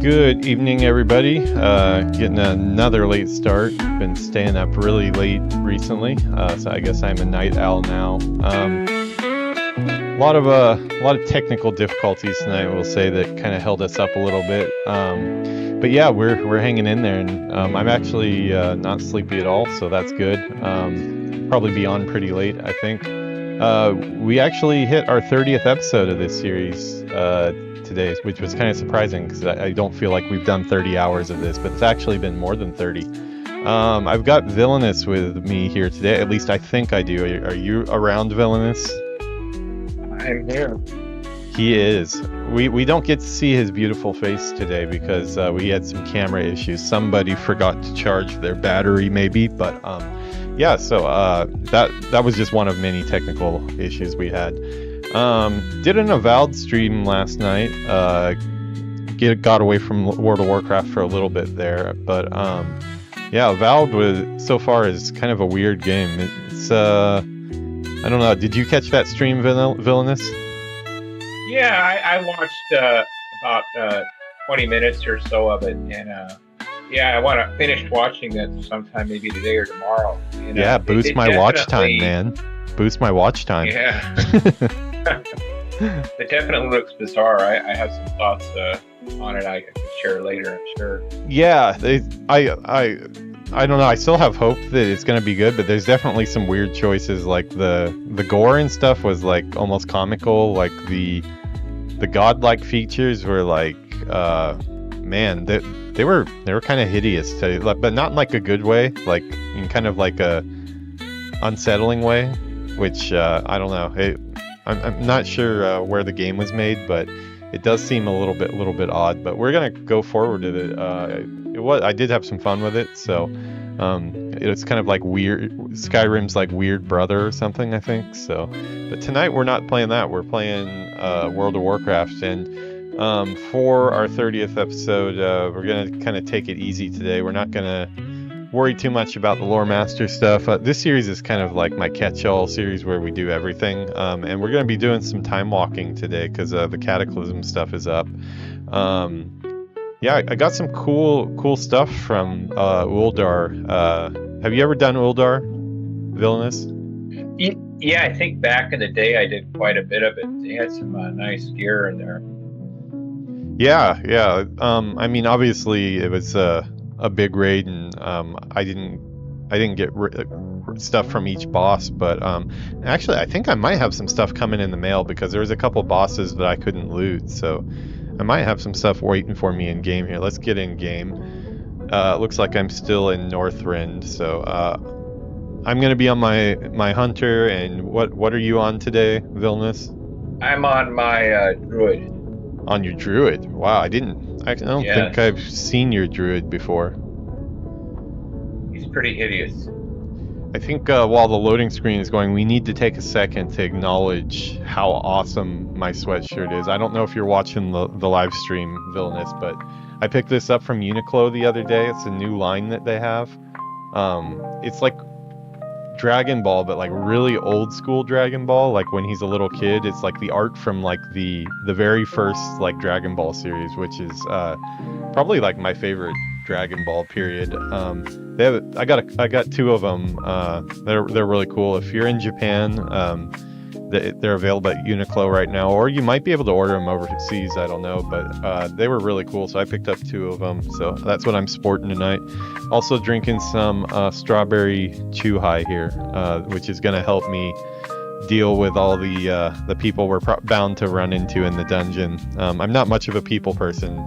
Good evening, everybody. Getting another late start. Been staying up really late recently, so I guess I'm a night owl now. A lot of technical difficulties tonight. We'll say that kind of held us up a little bit. But yeah, we're hanging in there, and I'm actually not sleepy at all, so that's good. Probably be on pretty late, I think. We actually hit our 30th episode of this series today, which was kind of surprising because I don't feel like we've done 30 hours of this, but it's actually been more than 30. I've got Villinus with me here today. At least I think I do. Are you around, Villinus? I'm here. He is. We don't get to see his beautiful face today because we had some camera issues. Somebody forgot to charge their battery, maybe, but yeah. So that was just one of many technical issues we had. Did an Avowed stream last night. Got away from World of Warcraft for a little bit there, but yeah, Avowed so far is kind of a weird game. It's I don't know. Did you catch that stream, Villinus? Yeah, I watched about 20 minutes or so of it, and yeah, I want to finish watching that sometime, maybe today or tomorrow. And, yeah, boost my watch time, man. Boost my watch time. Yeah. It definitely looks bizarre. I have some thoughts on it I can share later, I'm sure. Yeah, I don't know. I still have hope that it's going to be good, but there's definitely some weird choices. Like the gore and stuff was like almost comical. Like the godlike features were like, man, they were kind of hideous, but not in like a good way. Like in kind of like a unsettling way, which I don't know. I'm not sure where the game was made, but it does seem a little bit odd. But we're gonna go forward with it. I did have some fun with it, so it's kind of like weird. Skyrim's like weird brother or something, I think. So, but tonight we're not playing that. We're playing World of Warcraft, and for our 30th episode, we're gonna kind of take it easy today. We're not gonna worry too much about the Loremaster stuff. This series is kind of like my catch-all series where we do everything, and we're gonna be doing some time walking today because the Cataclysm stuff is up. Yeah, I got some cool stuff from Uldar. Have you ever done Uldar, Villinus? Yeah, I think back in the day I did quite a bit of it. They had some nice gear in there. Yeah. I mean, obviously it was a big raid, and I didn't get stuff from each boss, but actually I think I might have some stuff coming in the mail because there was a couple bosses that I couldn't loot, so I might have some stuff waiting for me in game here. Let's get in game. Looks like I'm still in Northrend, so I'm gonna be on my hunter. And what are you on today, Villinus? I'm on my druid. On your druid? Wow, I don't think I've seen your druid before. He's pretty hideous. I think while the loading screen is going, we need to take a second to acknowledge how awesome my sweatshirt is. I don't know if you're watching the live stream, Villinus, but I picked this up from Uniqlo the other day. It's a new line that they have. It's like Dragon Ball, but like really old school Dragon Ball, like when he's a little kid. It's like the art from like the very first like Dragon Ball series, which is probably like my favorite Dragon Ball period. I got two of them. They're really cool. If you're in Japan, they're available at Uniqlo right now, or you might be able to order them overseas. I don't know, but they were really cool, so I picked up two of them. So that's what I'm sporting tonight. Also drinking some strawberry Chuhai here, which is going to help me deal with all the people we're bound to run into in the dungeon. I'm not much of a people person.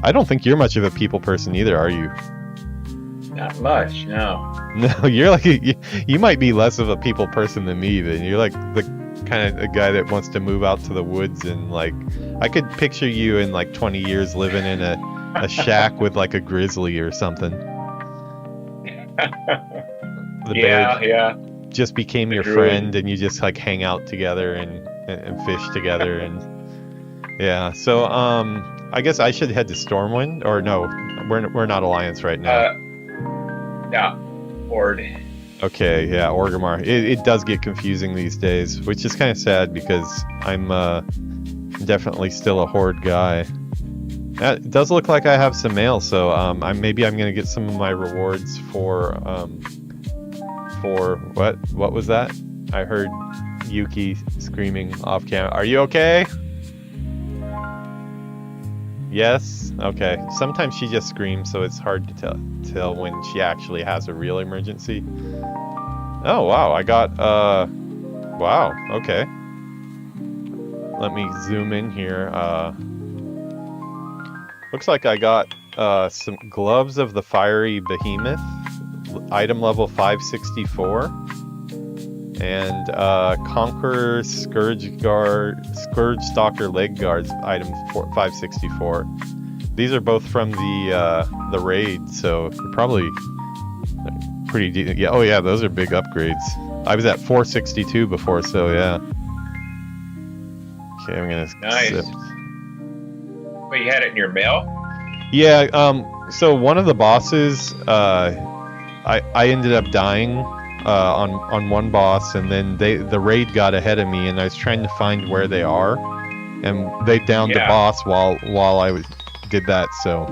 I don't think you're much of a people person either, are you? Not much, no. No, you're like you might be less of a people person than me. Then you're like the kind of a guy that wants to move out to the woods, and like I could picture you in like 20 years living in a shack with like a grizzly or something. The bear just became your friend, and you just like hang out together and fish together, and yeah. So I guess I should head to Stormwind, or no, we're not Alliance right now. Yeah, Ord. Okay, yeah, Orgrimmar. It does get confusing these days, which is kind of sad because I'm definitely still a Horde guy. It does look like I have some mail, so maybe I'm gonna get some of my rewards for what was that? I heard Yuki screaming off camera. Are you okay? Yes? Okay. Sometimes she just screams, so it's hard to tell when she actually has a real emergency. Oh, wow. I got, wow. Okay. Let me zoom in here. Looks like I got, some Gloves of the Fiery Behemoth. Item level 564. And, Conqueror Scourge Stalker Leg Guards, item 564. These are both from the raid, so they're probably pretty decent. Yeah, oh yeah, those are big upgrades. I was at 462 before, so yeah. Okay, I'm gonna nice. Sip. Wait, you had it in your mail? Yeah, so one of the bosses, I ended up dying on one boss, and then the raid got ahead of me, and I was trying to find where they are, and they downed the boss while I did that. So,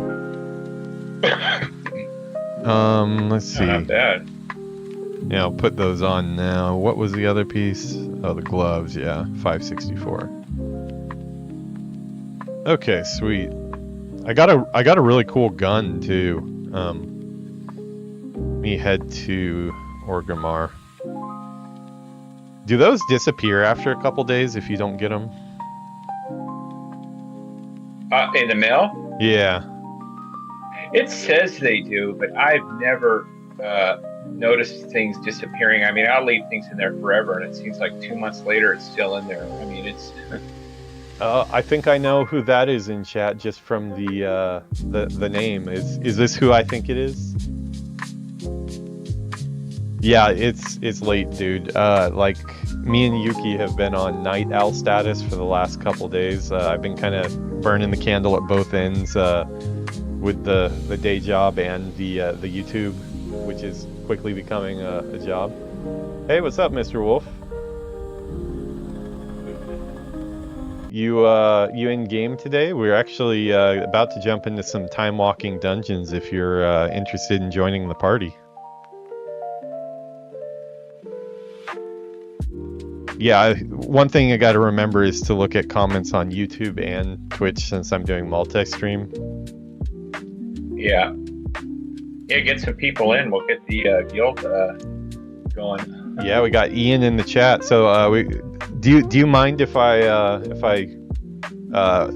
let's see. Not bad. Yeah, I'll put those on now. What was the other piece? Oh, the gloves. Yeah, 564. Okay, sweet. I got a really cool gun too. Let me head to Orgrimmar. Do those disappear after a couple days if you don't get them? In the mail? Yeah. It says they do, but I've never noticed things disappearing. I mean, I'll leave things in there forever, and it seems like 2 months later it's still in there. I mean, it's... I think I know who that is in chat just from the name. Is this who I think it is? Yeah, it's late, dude. Like, me and Yuki have been on night owl status for the last couple days. I've been kind of burning the candle at both ends with the day job and the YouTube, which is quickly becoming a job. Hey, what's up, Mr. Wolf? You in game today? We're actually about to jump into some time walking dungeons if you're interested in joining the party. Yeah, one thing I got to remember is to look at comments on YouTube and Twitch since I'm doing multi-stream. Yeah. Yeah, get some people in. We'll get the guild going. Yeah, we got Ian in the chat. So do you mind if I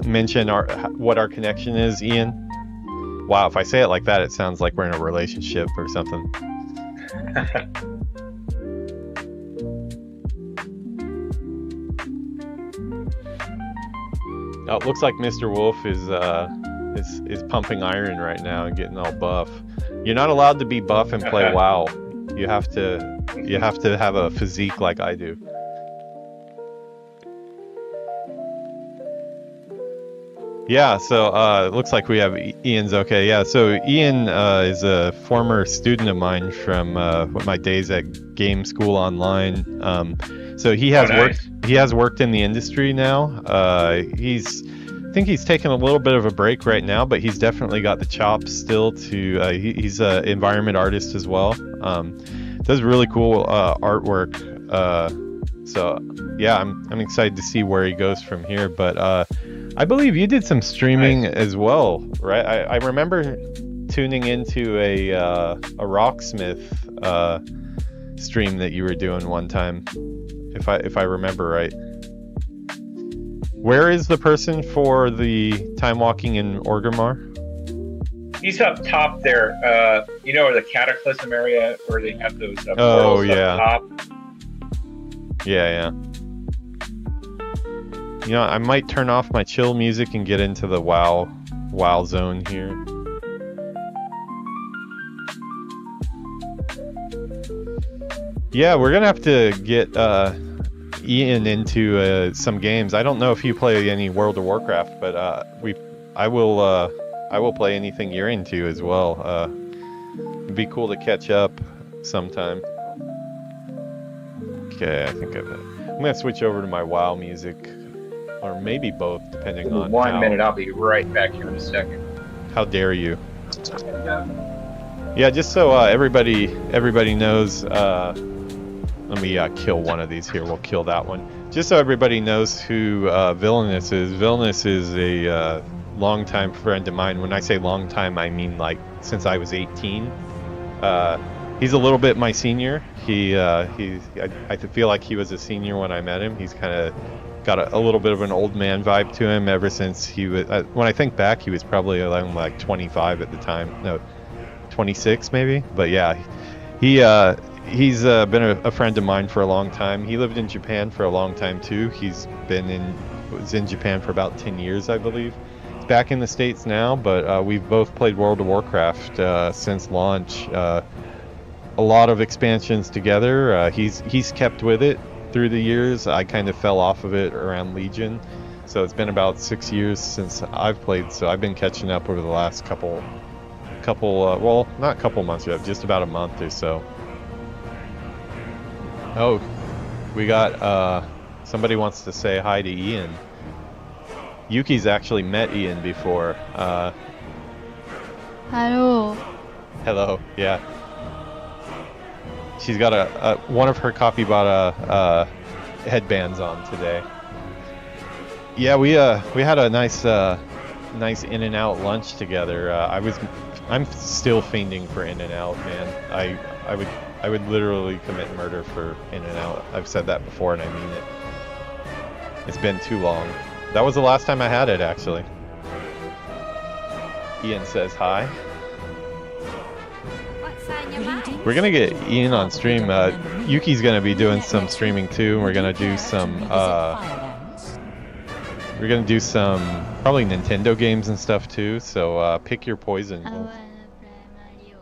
mention what our connection is, Ian? Wow, if I say it like that, it sounds like we're in a relationship or something. Oh, it looks like Mr. Wolf is pumping iron right now and getting all buff. You're not allowed to be buff and play WoW. You have to have a physique like I do. Yeah, so it looks like we have Ian's okay. Yeah, so Ian is a former student of mine from my days at Game School Online. So he has worked in the industry now. I think he's taking a little bit of a break right now, but he's definitely got the chops still to. He's an environment artist as well. Does really cool artwork. So yeah, I'm excited to see where he goes from here. But I believe you did some streaming as well, right? I remember tuning into a Rocksmith stream that you were doing one time, if I remember right. Where is the person for the time walking in Orgrimmar? He's up top there. You know, where the Cataclysm area where they have those oh yeah. Up top. Yeah. You know, I might turn off my chill music and get into the WoW zone here. Yeah, we're gonna have to get Ian into some games. I don't know if you play any World of Warcraft, but I will play anything you're into as well. It'd be cool to catch up sometime. Okay, I think I'm gonna switch over to my WoW music. or maybe both, depending Give me on 1 minute. I'll be right back here in a second. how dare you. Yeah, just so everybody knows, let me kill one of these here. We'll kill that one. Just so everybody knows who Villinus is. Villinus is a longtime friend of mine. When I say long time, I mean like since I was 18. He's a little bit my senior. I feel like he was a senior when I met him. He's kind of got a little bit of an old man vibe to him ever since he was. When I think back, he was probably around like 25 at the time. No, 26 maybe. But yeah, he's been a friend of mine for a long time. He lived in Japan for a long time too. Was in Japan for about 10 years, I believe. He's back in the States now, but we've both played World of Warcraft since launch. A lot of expansions together. He's kept with it through the years. I kind of fell off of it around Legion, so it's been about 6 years since I've played. So I've been catching up over the last couple well, not couple months yet, just about a month or so. Oh, we got somebody wants to say hi to Ian. Yuki's actually met Ian before. Hello. Hello. Yeah. She's got one of her Capybara headbands on today. Yeah, we had a nice in and out lunch together. I'm still fiending for In and Out, man. I would literally commit murder for In and Out. I've said that before and I mean it. It's been too long. That was the last time I had it, actually. Ian says hi. We're gonna get Ian on stream. Yuki's gonna be doing some streaming too. We're gonna do some probably Nintendo games and stuff too. So pick your poison. I wanna play Mario.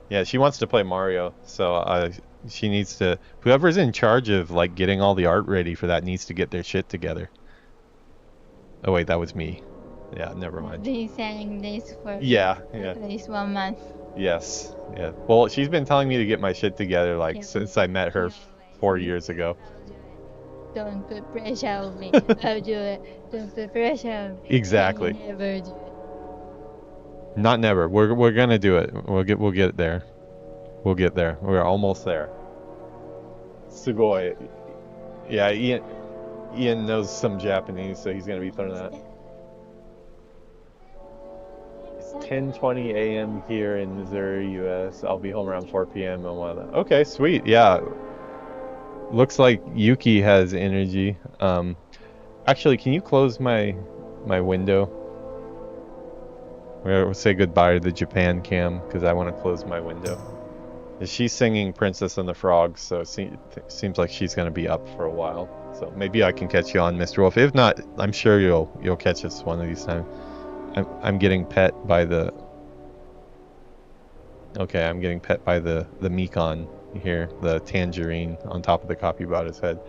Yeah, she wants to play Mario. So she needs to. Whoever's in charge of like getting all the art ready for that needs to get their shit together. Oh wait, that was me. Yeah, never mind. Been selling this for Yeah. at least 1 month. Yes. Yeah. Well, she's been telling me to get my shit together like since I met her 4 years ago. Don't put pressure on me. I'll do it. Don't put pressure on me. Exactly. I never do it. Not never. We're gonna do it. We'll get there. We'll get there. We're almost there. Sugoi. Yeah, Ian knows some Japanese, so he's gonna be throwing that. It's 10:20 a.m. here in Missouri, U.S. I'll be home around 4 p.m. on one of them. Okay, sweet. Yeah. Looks like Yuki has energy. Actually, can you close my window? We'll say goodbye to the Japan cam because I want to close my window. She's singing Princess and the Frog, so it seems like she's going to be up for a while. So maybe I can catch you on, Mr. Wolf. If not, I'm sure you'll catch us one of these times. I'm getting pet by the. Okay, I'm getting pet by the Mekon here, the tangerine on top of the capybara's head.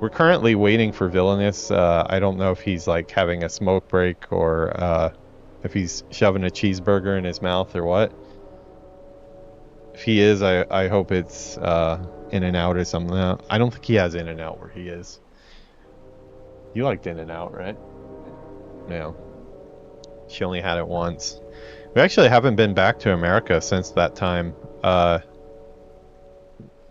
We're currently waiting for Villinus. I don't know if he's like having a smoke break or if he's shoving a cheeseburger in his mouth or what. If he is, I hope it's In and Out or something. I don't think he has In and Out where he is. You liked In and Out, right? No. She only had it once. We actually haven't been back to America since that time. The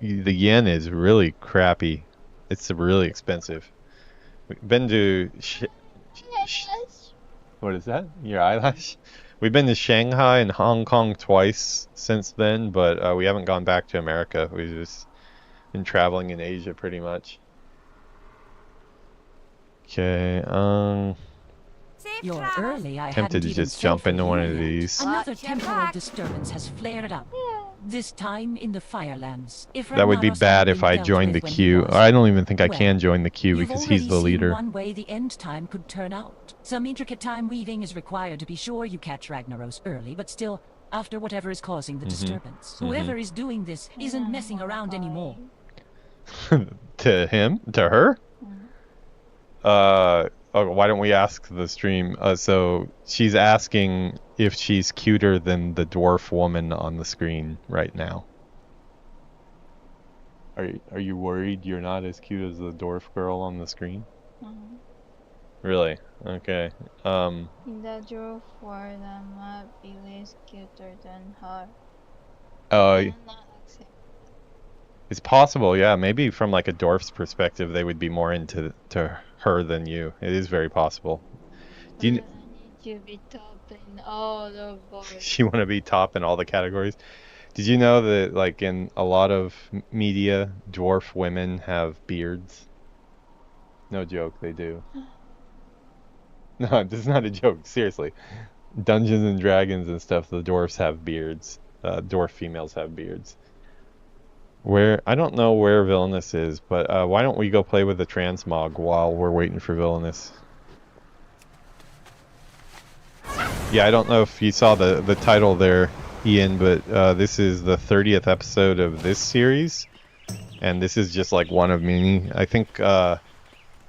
yen is really crappy. It's really expensive. We've been to... What is that? Your eyelash? We've been to Shanghai and Hong Kong twice since then, but we haven't gone back to America. We've just been traveling in Asia pretty much. Okay, You're early. I tempted to just jump into one of these. Another temporal disturbance has flared up. This time in the Firelands. If That would be Ragnaros bad had if been I dealt joined the with when he queue. was, I don't even think I well, can join the queue you've because he's the already seen leader. one way the end time could turn out. Some intricate time weaving is required to be sure you catch Ragnaros early, but still, after whatever is causing the disturbance. Whoever is doing this isn't messing around anymore. To him? To her? Why don't we ask the stream? So she's asking if she's cuter than the dwarf woman on the screen right now. Are you worried you're not as cute as the dwarf girl on the screen? Really? Okay. In the dwarf world, I might be less cuter than her. Oh, I'm not accept. it's possible. Yeah, maybe from like a dwarf's perspective, they would be more into her than you. It is very possible. Do you? But I need to be top in all the boards. You want to be top in all the categories? Did you know that like in a lot of media, dwarf women have beards? No joke, they do. No, this is not a joke. Seriously, Dungeons and Dragons and stuff. The dwarfs have beards. Dwarf females have beards. Where I don't know where Villinus is, but why don't we go play with the transmog while we're waiting for Villinus? Yeah, I don't know if you saw the title there, Ian, but this is the 30th episode of this series, and this is just like one of many. I think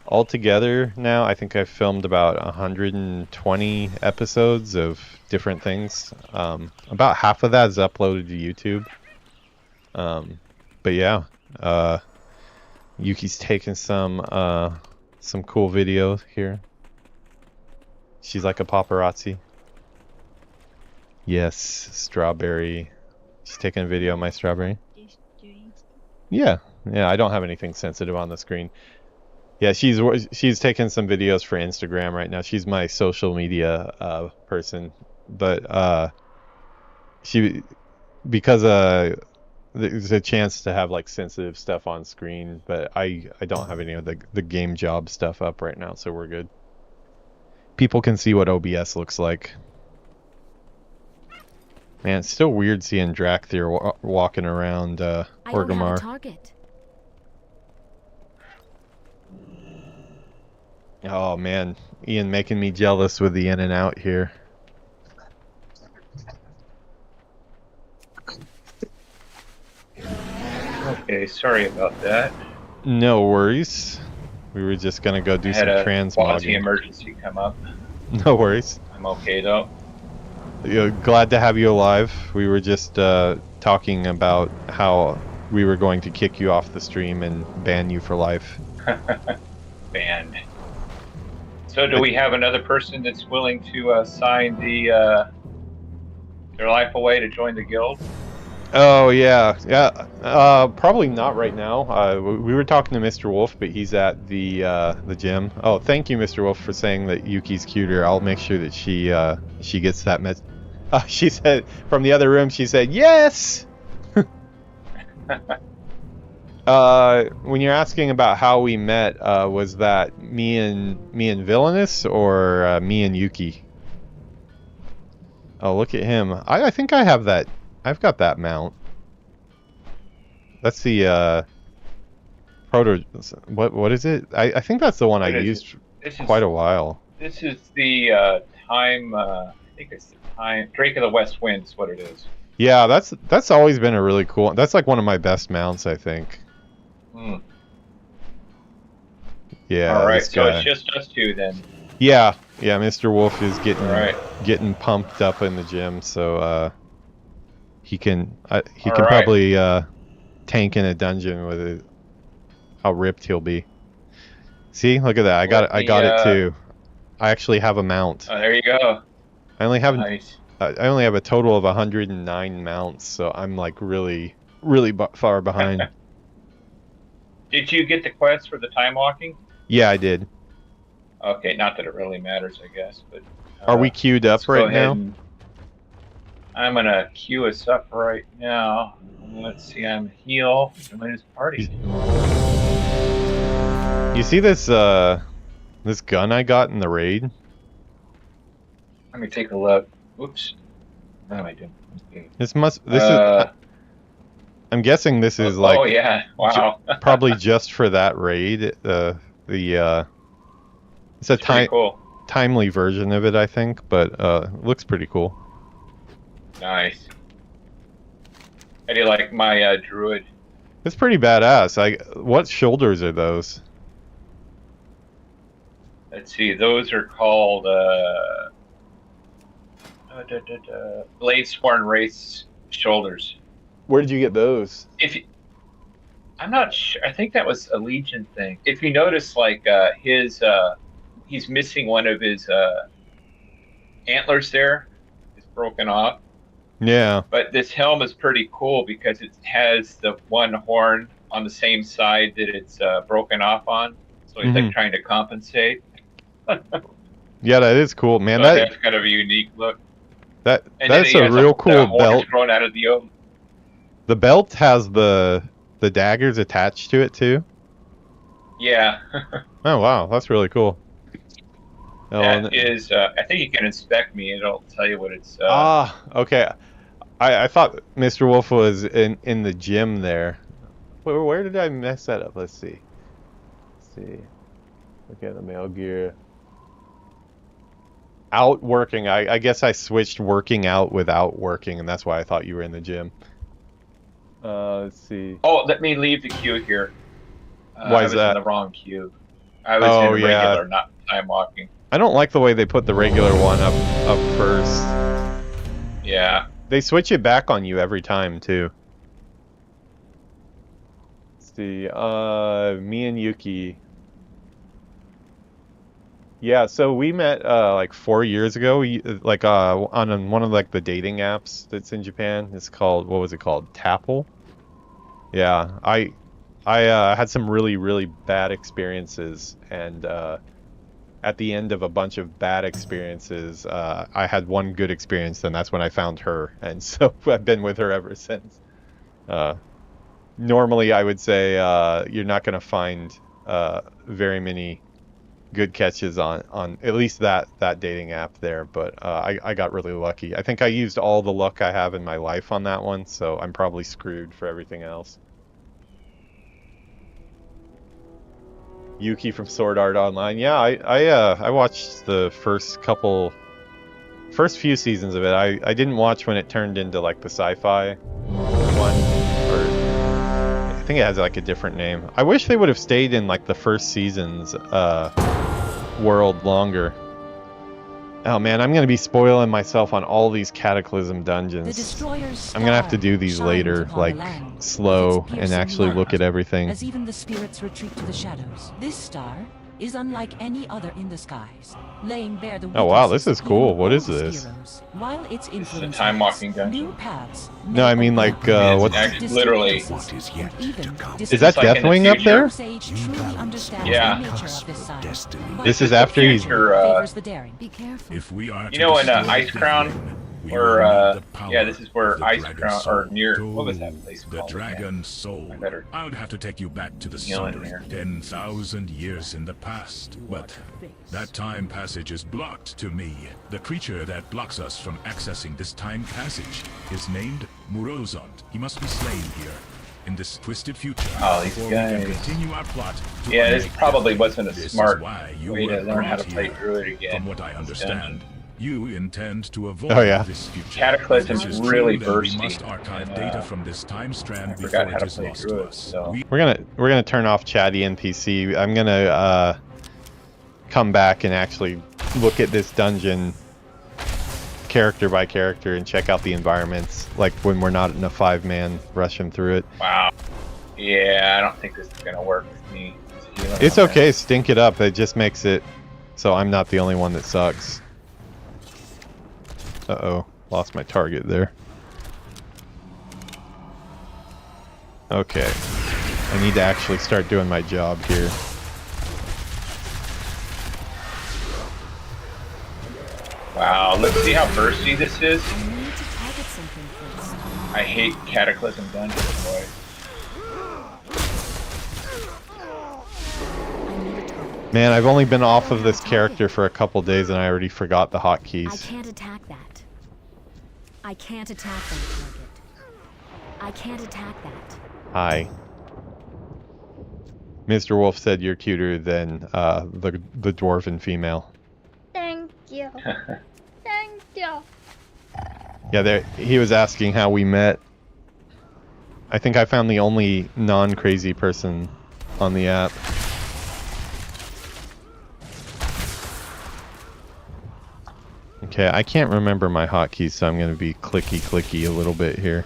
altogether now, I think I've filmed about 120 episodes of different things. About half of that is uploaded to YouTube. But yeah, Yuki's taking some cool video here. She's like a paparazzi. Yes, strawberry. She's taking a video of my strawberry. Yeah, I don't have anything sensitive on the screen. Yeah, she's taking some videos for Instagram right now. She's my social media person, but because there's a chance to have like sensitive stuff on screen, but I don't have any of the game job stuff up right now, so we're good. People can see what OBS looks like. Man, it's still weird seeing Drakthir walking around I don't have a Orgrimmar. target. Oh man, Ian making me jealous with the in and out here. Okay, sorry about that. No worries. We were just gonna go do I some had a quasi transmogging. emergency come up. No worries. I'm okay though. Glad to have you alive. We were just talking about how we were going to kick you off the stream and ban you for life. Banned. So do we have another person that's willing to sign their life away to join the guild? Oh yeah. Probably not right now. We were talking to Mr. Wolf, but he's at the gym. Oh, thank you, Mr. Wolf, for saying that Yuki's cuter. I'll make sure that she gets that message. She said from the other room. She said yes. When you're asking about how we met, was that me and Villinus or me and Yuki? Oh, look at him. I think I have that. I've got that mount. That's the proto. What is it? I think that's the one I used quite a while. This is the time. I think it's the time. Drake of the West Wind is what it is. Yeah, that's always been a really cool. That's like one of my best mounts, I think. Hmm. Yeah. All right, so it's just us two then. Yeah, Mr. Wolf is getting pumped up in the gym, so he can probably tank in a dungeon with it. How ripped he'll be. See, look at that. I got it too. I actually have a mount. Oh, there you go. I only have Nice. I only have a total of 109 mounts, so I'm like really far behind. Did you get the quest for the time walking? Yeah, I did. Okay, not that it really matters, I guess, but. Are we queued up right now? I'm gonna queue us up right now. Let's see, I'm heal. Join his party. You see this this gun I got in the raid? Let me take a look. Oops. What am I doing? Okay. This is. I'm guessing this is like. Oh yeah! Wow. Probably just for that raid. It's a cool. timely version of it, I think, but looks pretty cool. Nice. How do you like my druid? It's pretty badass. What shoulders are those? Let's see. Those are called Blade-Sworn Wraith's shoulders. Where did you get those? I'm not sure. I think that was a Legion thing. If you notice, like his he's missing one of his antlers there. It's broken off. Yeah. But this helm is pretty cool because it has the one horn on the same side that it's broken off on. So he's like trying to compensate. Yeah, that is cool, man. So that's kind of a unique look. That's a real cool belt. Grown out of the The belt has the daggers attached to it too. Yeah. Oh wow, that's really cool. That is, I think you can inspect me. It'll tell you what it's. Okay. I thought Mr. Wolf was in the gym there. Where did I mess that up? Let's see. Look at the mail gear. Out working. I guess I switched working out without working, and that's why I thought you were in the gym. Let's see. Oh, let me leave the queue here. Why is that? I was in the wrong queue. I was in regular, not time walking. I don't like the way they put the regular one up first. Yeah. They switch it back on you every time too. Let's see. Me and Yuki. Yeah, so we met like 4 years ago. Like on one of like the dating apps that's in Japan. It's called, what was it called? Tapple. Yeah, I had some really bad experiences, and at the end of a bunch of bad experiences, I had one good experience, and that's when I found her, and so I've been with her ever since. Normally, I would say you're not going to find very many good catches on at least that dating app there, but I got really lucky. I think I used all the luck I have in my life on that one, so I'm probably screwed for everything else. Yuki from Sword Art Online. Yeah, I watched the first few seasons of it. I didn't watch when it turned into like the sci-fi one, or I think it has like a different name. I wish they would have stayed in like the first season's world longer. Oh man, I'm gonna be spoiling myself on all these Cataclysm dungeons. I'm gonna have to do these later, like slow, and actually look at everything. As even the spirits retreat to the shadows. This star is unlike any other in the skies, laying bare the Oh wow, this is cool. What is this? While its This is a time walking dungeon. new paths No, I mean like what's Actually, literally. What is yet to come? is that like in the Deathwing up there? Yeah. This is after he's Be careful. If we are You know, in Ice the Crown, Dragon, we or will need the power yeah, this is where of the Ice Dragon Crown, Soul. or near, what was that place The called? Dragon Soul. I better I would have to take you back to the kneel in sun there. 10,000 years in the past, but that time passage is blocked to me. The creature that blocks us from accessing this time passage is named Murozond. He must be slain here. In this twisted future, Oh, these before we can guys. continue our plot to Yeah, this unmake probably Deathwing. wasn't a This is smart why you way to were learn how to brought play here. Druid again. From what I understand, you intend to avoid Oh, yeah. this future. Cataclysm's This is really true, then we bursty, must archive and, data from this time strand I before forgot how it to is play lost to Druid, us. so- we're gonna turn off chatty NPC. I'm gonna come back and actually look at this dungeon character by character and check out the environments, like when we're not in a 5-man rushing through it. Wow. Yeah, I don't think this is gonna work with me. It's okay, stink it up. It just makes it so I'm not the only one that sucks. Uh-oh, lost my target there. Okay, I need to actually start doing my job here. Wow, let's see how bursty this is. I need to target something first. I hate Cataclysm dungeons, boy. I need a target. Man, I've only been off of this character for a couple days and I already forgot the I hotkeys. can't attack that. I can't attack that target. I can't attack that. Hi. Mr. Wolf said you're cuter than the dwarven female. Thank you. Thank you. Yeah, there he was asking how we met. I think I found the only non-crazy person on the app. Okay, I can't remember my hotkeys, so I'm going to be clicky a little bit here.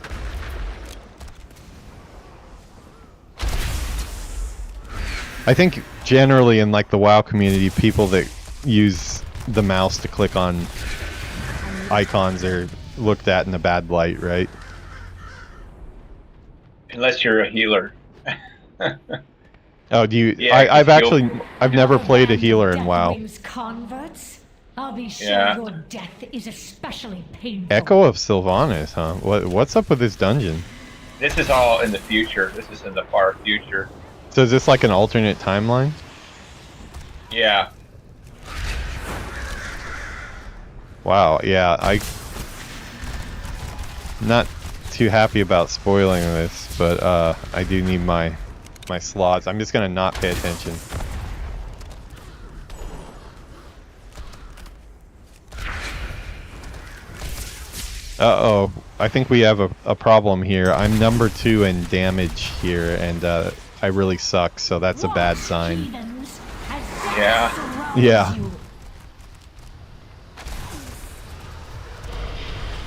I think generally in like the WoW community, people that use the mouse to click on icons or looked at in a bad light, right? Unless you're a healer. Oh, do you? Yeah, I've never played a healer in WoW. Converts? I'll be sure Yeah. your death is especially painful. Echo of Sylvanas, huh? What's up with this dungeon? This is all in the future. This is in the far future. So is this like an alternate timeline? Yeah. Wow, yeah, not too happy about spoiling this, but I do need my slots. I'm just gonna not pay attention. Uh-oh, I think we have a problem here. I'm number 2 in damage here, and I really suck, so that's a bad sign. Yeah. Yeah.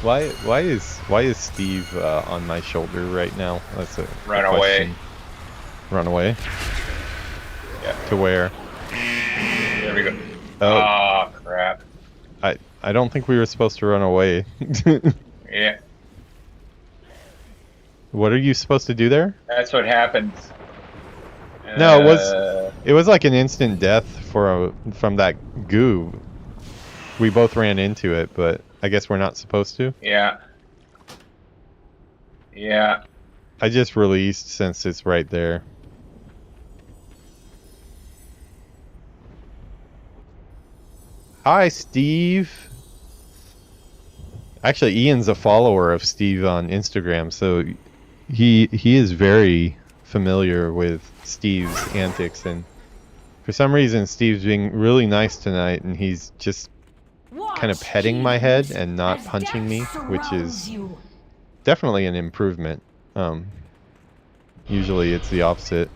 Why is Steve on my shoulder right now? That's a Run question. away. Run away? Yeah. To where? There we go. Oh. Oh, crap. I don't think we were supposed to run away. Yeah. What are you supposed to do there? That's what happens. No, it was like an instant death from that goo. We both ran into it, but I guess we're not supposed to. Yeah. Yeah. I just released since it's right there. Hi, Steve. Actually, Ian's a follower of Steve on Instagram, so he is very familiar with Steve's antics, and for some reason Steve's being really nice tonight, and he's just kind of petting my head and not punching me, which is definitely an improvement. Usually it's the opposite.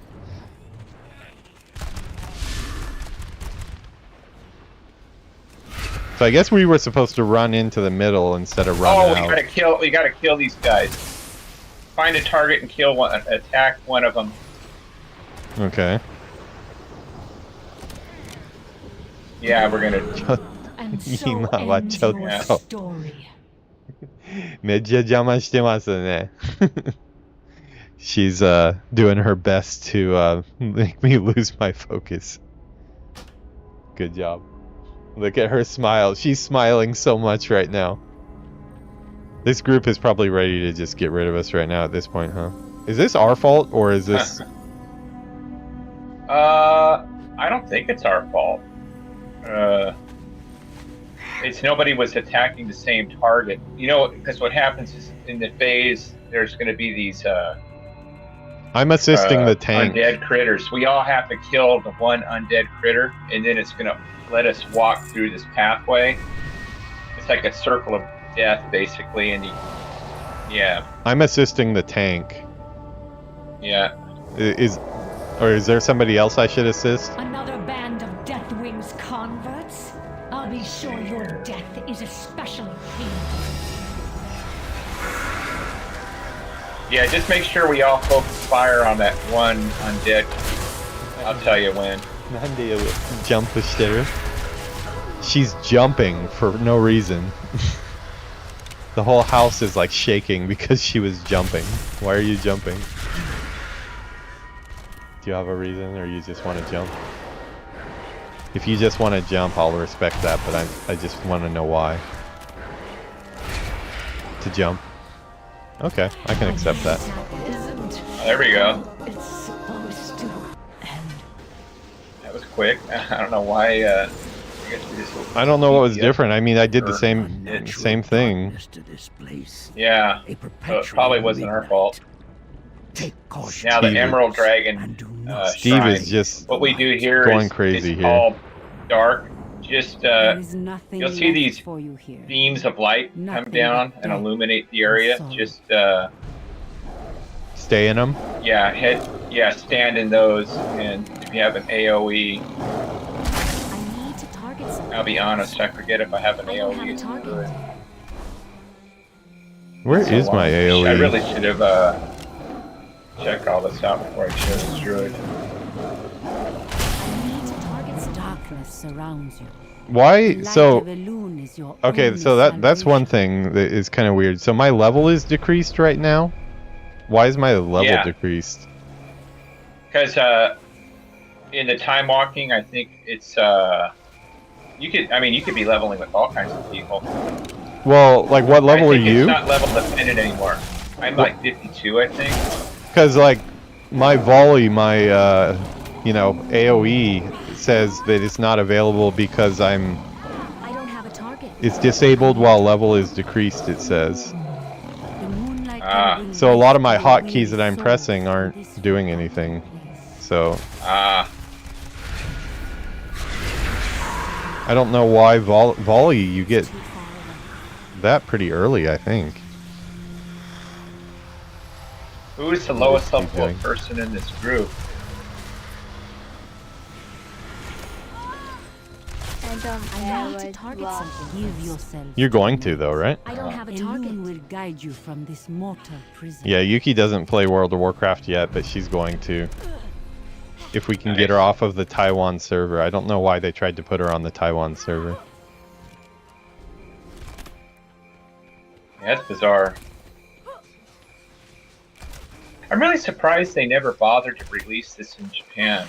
So I guess we were supposed to run into the middle instead of run out. We gotta kill these guys. Find a target and kill one. Attack one of them. Okay. Yeah, we're gonna. And so 今はちょっと ends your story. めっちゃ邪魔してますね。She's doing her best to make me lose my focus. Good job. Look at her smile. She's smiling so much right now. This group is probably ready to just get rid of us right now at this point, huh? Is this our fault or is this... I don't think it's our fault. It's nobody was attacking the same target. You know, because what happens is in the phase, there's going to be these I'm assisting the tank. Undead critters. We all have to kill the one undead critter, and then it's going to let us walk through this pathway. It's like a circle of death, basically, and yeah. I'm assisting the tank. Yeah. Is there somebody else I should assist? Another band of Deathwing's converts? I'll be sure your death is especially painful. Yeah, just make sure we all focus fire on that one undead. I'll tell you when. Jumpしてる? She's jumping for no reason. The whole house is like shaking because she was jumping. Why are you jumping? Do you have a reason or you just want to jump? If you just want to jump, I'll respect that, but I just want to know why. To jump. Okay, I can accept that. There we go. It's supposed to end. That was quick. I don't know why. I guess we just. I don't know what was different. I mean, I did the same thing. Yeah, so it probably wasn't our fault. Now the Emerald Dragon Steve shrine. is just What we do here going is crazy it's here. all dark. Just There is nothing you'll see left these for you here. beams of light come Nothing down but and death illuminate the area. and sorrow. Just stay in them. stand in those, and if you have an AOE, I need to target something. I'll be honest, I forget if I have an I don't have a AOE. target. Where is my AOE? I really should have checked all this out before I showed this druid. I need to target some. Darkness darkness surrounds you. Why? The light So of Elune is your okay, only so that's one salvation. thing that is kind of weird. So my level is decreased right now. Why is my level Yeah. decreased? Because in the time walking, I think it's you could be leveling with all kinds of people. Well, like what level I are think you? It's not level dependent anymore. I'm like 52, I think. Because like my volley, my AOE says that it's not available because I don't have a target. it's disabled while level is decreased. It says. The moonlight Ah. can bring So a lot of my light to your hotkeys that I'm weary pressing soul aren't to this doing dark anything. place. So Ah, I don't know why volley you get Too far away. that pretty early. I think. who is the lowest keep level going. person in this group? I don't I care need to what target WoW. something. Give yourself. You're going to though, right? I don't have a target. Elune will guide you from this mortal prison. Yeah, Yuki doesn't play World of Warcraft yet, but she's going to. If we can get her Nice. off of the Taiwan server. I don't know why they tried to put her on the Taiwan server. Yeah, that's bizarre. I'm really surprised they never bothered to release this in Japan.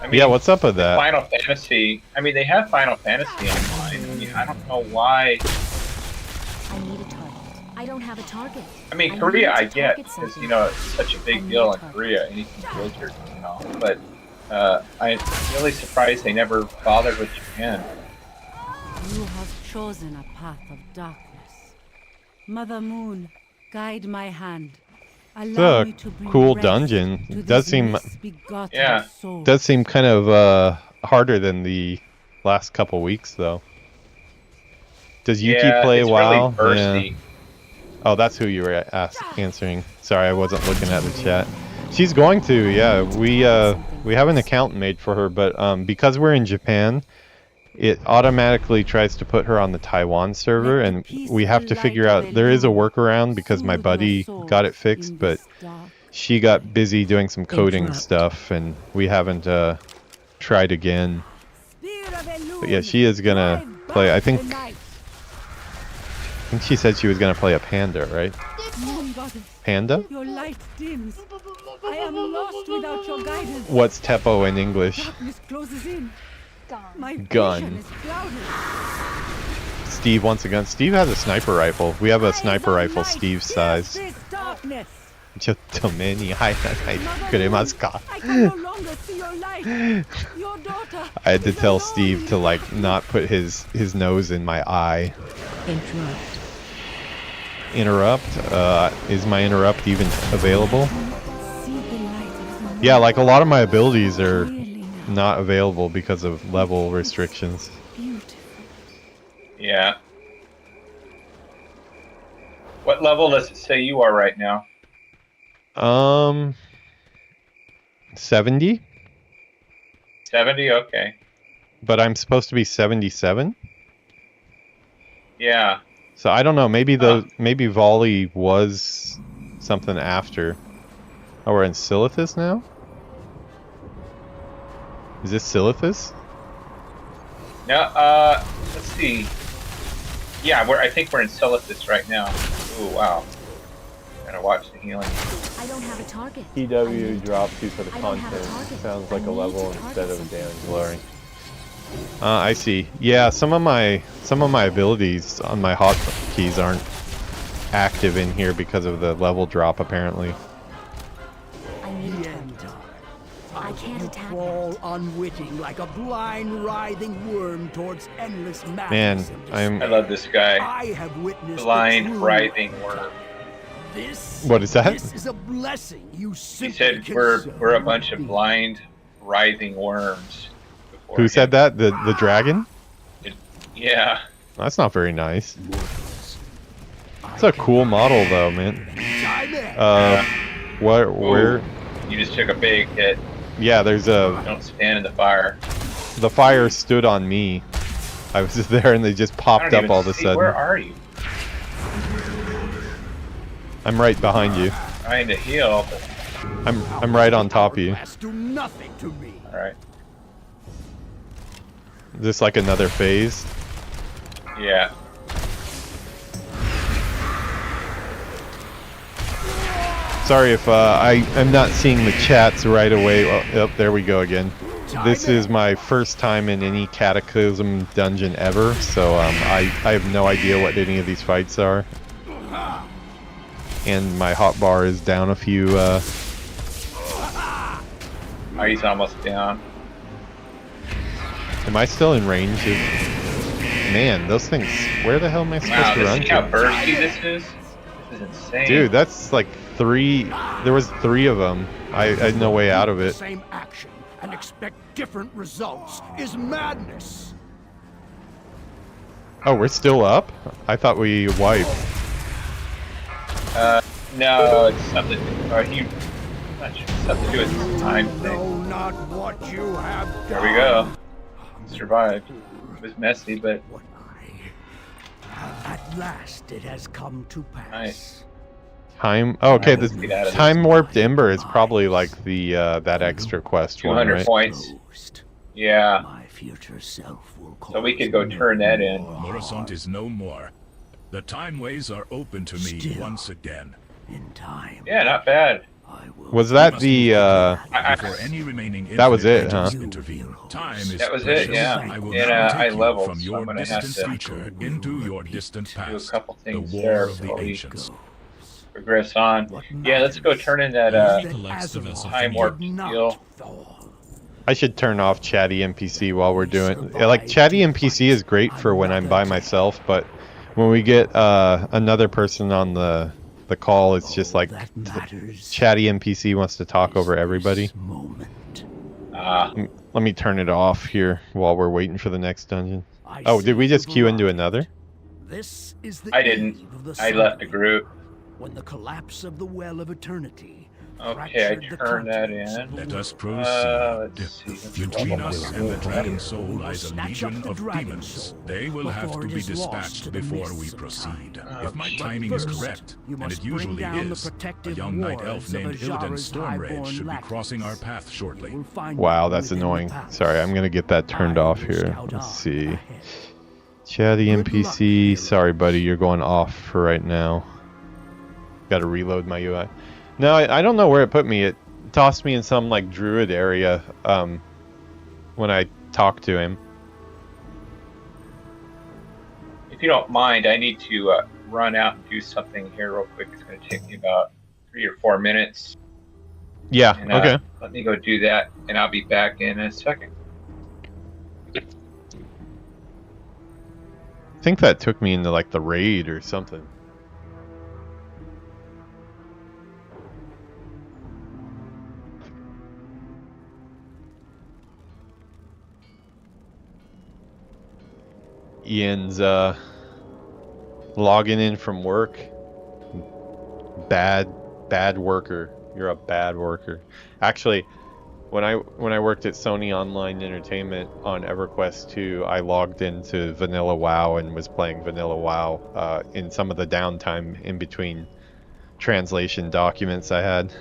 I mean, Yeah, what's up with that? Final Fantasy. I mean, they have Final Fantasy online. I mean, I don't know why. I need a target. I don't have a target. I mean, I Korea, need to I get target because something. you know it's such a I big need deal a in target. Korea. Anything filtered, you know. But I'm really surprised they never bothered with Japan. You have chosen a path of darkness. Mother Moon, guide my hand. Allow a me to bring cool rest dungeon. to It does this seem- misbegotten Yeah. soul. Does seem kind of harder than the last couple weeks though. Does Yuki Yeah, play it's WoW? really bursty. Oh, that's who you were answering. Sorry, I wasn't looking at the chat. She's going to, yeah. We have an account made for her, but because we're in Japan, it automatically tries to put her on the Taiwan server, and we have to figure out. There is a workaround because my buddy got it fixed, but she got busy doing some coding stuff, and we haven't tried again. But yeah, she is gonna play. I think she said she was gonna play a panda, right? Panda? Your light dims. I am lost without your guidance. What's Teppo in English? Darkness closes in. Gone. My Gun. vision is clouded. Steve wants a gun. Steve has a sniper rifle. We have a Eyes sniper of rifle light, Steve's pierce size. this darkness. ちょっと目に入らないでくれますか? I can no longer see your light. Your daughter. I had to is tell alone Steve in to like not put his nose in my eye. Interrupt? Is my interrupt even available? See the light. Yeah, like a lot of my abilities are Clearly now. not available because of level restrictions. Beautiful. Yeah. What level does it say you are right now? 70? 70? Okay. But I'm supposed to be 77? Yeah. So I don't know, maybe maybe volley was something after. Oh, we're in Silithus now? Is this Silithus? Now, let's see. Yeah, I think we're in Silithus right now. Ooh, wow. Gotta watch the healing. I don't have a target. PW drops you for the I don't have a content. target. Sounds like I a need level to target instead of something. damage lowering. I see. Yeah, some of my abilities on my hotkeys aren't active in here because of the level drop apparently. I need a target. I can't attack Crawl that. unwitting like a blind, writhing worm towards endless madness. Man, and I love this guy. I have witnessed Blind, the true- writhing worm. This. What is that? This is a blessing. You He simply said can we're so a bunch of be. blind, writhing worms. before Who him. said that? The dragon? Yeah. That's not very nice. It's a cool model though, man. Time in. Where Ooh, you just took a big hit. yeah, there's a Don't stand in the fire. the fire stood on me. I was just there and they just I popped don't up even all of a see- sudden. Where are you? I'm right behind you. Trying to heal, but I'm right on top of you. Hourglass do nothing to me. all right. Just like another phase. Yeah. Sorry if I'm not seeing the chats right away. Oh, there we go again. This is my first time in any Cataclysm dungeon ever, so I have no idea what any of these fights are. And my hotbar is down a few. Oh, he's almost down. Am I still in range? Man, those things. Where the hell am I supposed to run See how to? bursty this is? This is insane. Dude, that's like 3. There was 3 of them. I had no way out of it. Same action and expect different results is madness. Oh, we're still up? I thought we wiped. No, it's something. Or he. Not sure. Something to do with this time Know thing. not what you have done. There we go. Survived. It was messy, but What At last it has come to pass. nice. Time. Oh, okay, Let's the get out of this. time warped ember is probably like the that extra quest one, 200 right? points. Closed. Yeah. My future self will call So we could go turn that in. Morosont is no more. The time ways are open to me Still. once again. in time. Yeah, not bad. I will Was that the Before any remaining That was it, infinite huh? agents intervene. Time is That was it, precious. yeah. I will And, now I take you leveled, from so your I'm gonna have distant to future into your distant do a past. couple The things war there of the before we ancients. progress on. Yeah, let's go turn in that time warp deal. I should turn off chatty NPC while we're doing like chatty NPC is great for when I'm by myself, but when we get another person on the call, it's just like chatty NPC wants to talk over everybody. Let me turn it off here while we're waiting for the next dungeon. Oh, did we just queue into another? This is the I didn't. eve of the I left the Sunday, group. when the collapse of the Well of Eternity Okay, I fractured the turned that continents. in. Let us proceed. Let's see. Let's Between level us up. and the Dragon Soul lies a Snatch up legion the of Dragon demons. Soul They will have before to it be is lost dispatched to the before mists we of proceed. time. If my But timing is first, correct, you and must it usually bring down the is, a protective young night wards elf of named Illidan Azara's Stormrage highborn should be lackeys. crossing our path shortly. You will find Wow, them that's within the annoying. palace. Sorry, I'm gonna get that turned I off will here. scout Let's on see. ahead. Chatty Good luck, NPC. hero. Sorry, buddy, you're going off for right now. Got to reload my UI. No, I don't know where it put me. It tossed me in some like druid area when I talked to him. If you don't mind, I need to run out and do something here real quick. It's going to take me about 3 or 4 minutes. Yeah. And, Okay. Let me go do that, and I'll be back in a second. I think that took me into like the raid or something. Ian's logging in from work. Bad worker. You're a bad worker. Actually, when I worked at Sony Online Entertainment on EverQuest 2, I logged into Vanilla WoW and was playing Vanilla WoW in some of the downtime in between translation documents I had.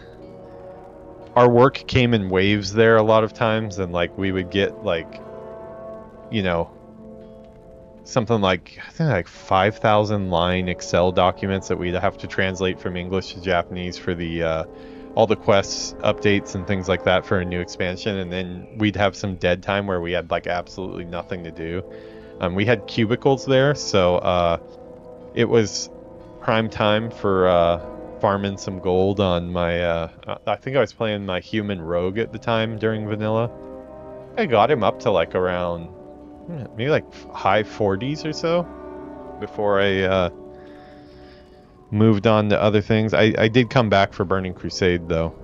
Our work came in waves there a lot of times, and like we would get like, you know, something like I think like 5,000 line Excel documents that we'd have to translate from English to Japanese for the all the quests updates and things like that for a new expansion, and then we'd have some dead time where we had like absolutely nothing to do. We had cubicles there, so it was prime time for farming some gold on my I think I was playing my human rogue at the time during vanilla. I got him up to like around maybe like high 40s or so before I moved on to other things. I did come back for Burning Crusade though.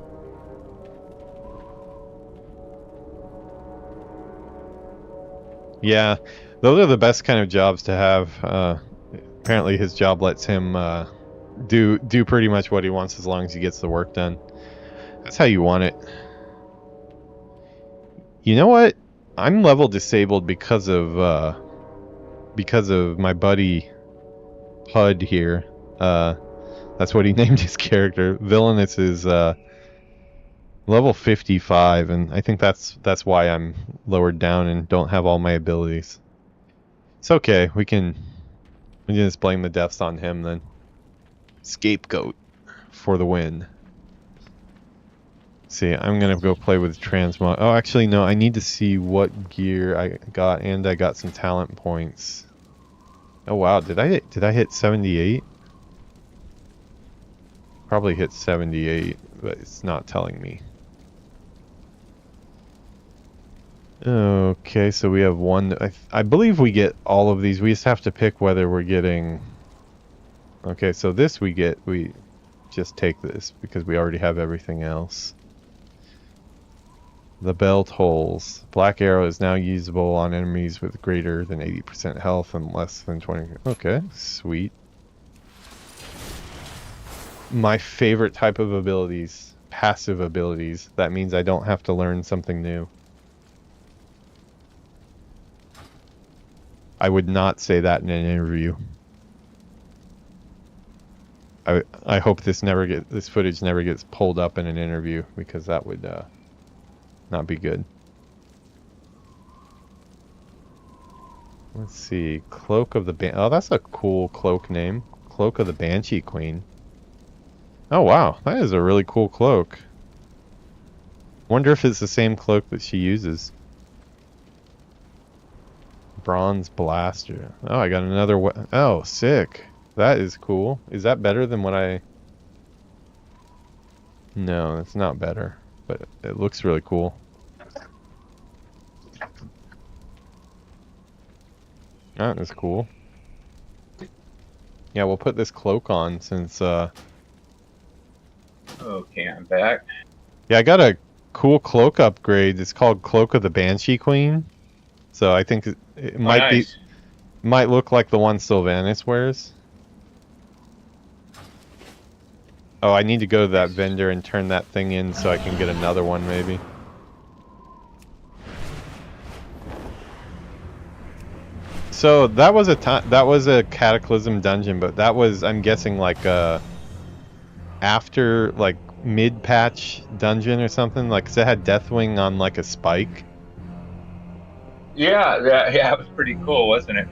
Yeah, those are the best kind of jobs to have. Apparently his job lets him do pretty much what he wants as long as he gets the work done. That's how you want it. You know what? I'm level disabled because of my buddy Hud here. That's what he named his character. Villinus is Level 55, and I think that's why I'm lowered down and don't have all my abilities. It's okay. We can just blame the deaths on him then. Scapegoat for the win. See, I'm gonna go play with transmog. Oh, actually, no. I need to see what gear I got, and I got some talent points. Oh wow, did I hit 78? Probably hit 78, but it's not telling me. Okay, so we have one. I believe we get all of these. We just have to pick whether we're getting. Okay, so this we just take this because we already have everything else. The belt holes. Black arrow is now usable on enemies with greater than 80% health and less than 20. Okay, sweet. My favorite type of abilities, passive abilities. That means I don't have to learn something new. I would not say that in an interview. I hope this footage never gets pulled up in an interview because that would not be good. Let's see, Cloak of the oh, that's a cool cloak name. Cloak of the Banshee Queen. Oh wow, that is a really cool cloak. Wonder if it's the same cloak that she uses. Bronze Blaster. Oh, I got another oh, sick. That is cool. Is that better than what I... No, it's not better. But it looks really cool. That is cool. Yeah, we'll put this cloak on since... Okay, I'm back. Yeah, I got a cool cloak upgrade. It's called Cloak of the Banshee Queen. So I think it might nice. might look like the one Sylvanas wears. Oh, I need to go to that vendor and turn that thing in so I can get another one maybe. So that was a Cataclysm dungeon, but that was, I'm guessing, like after, like, mid-patch dungeon or something, like, 'cause it had Deathwing on like a spike. Yeah, it was pretty cool, wasn't it?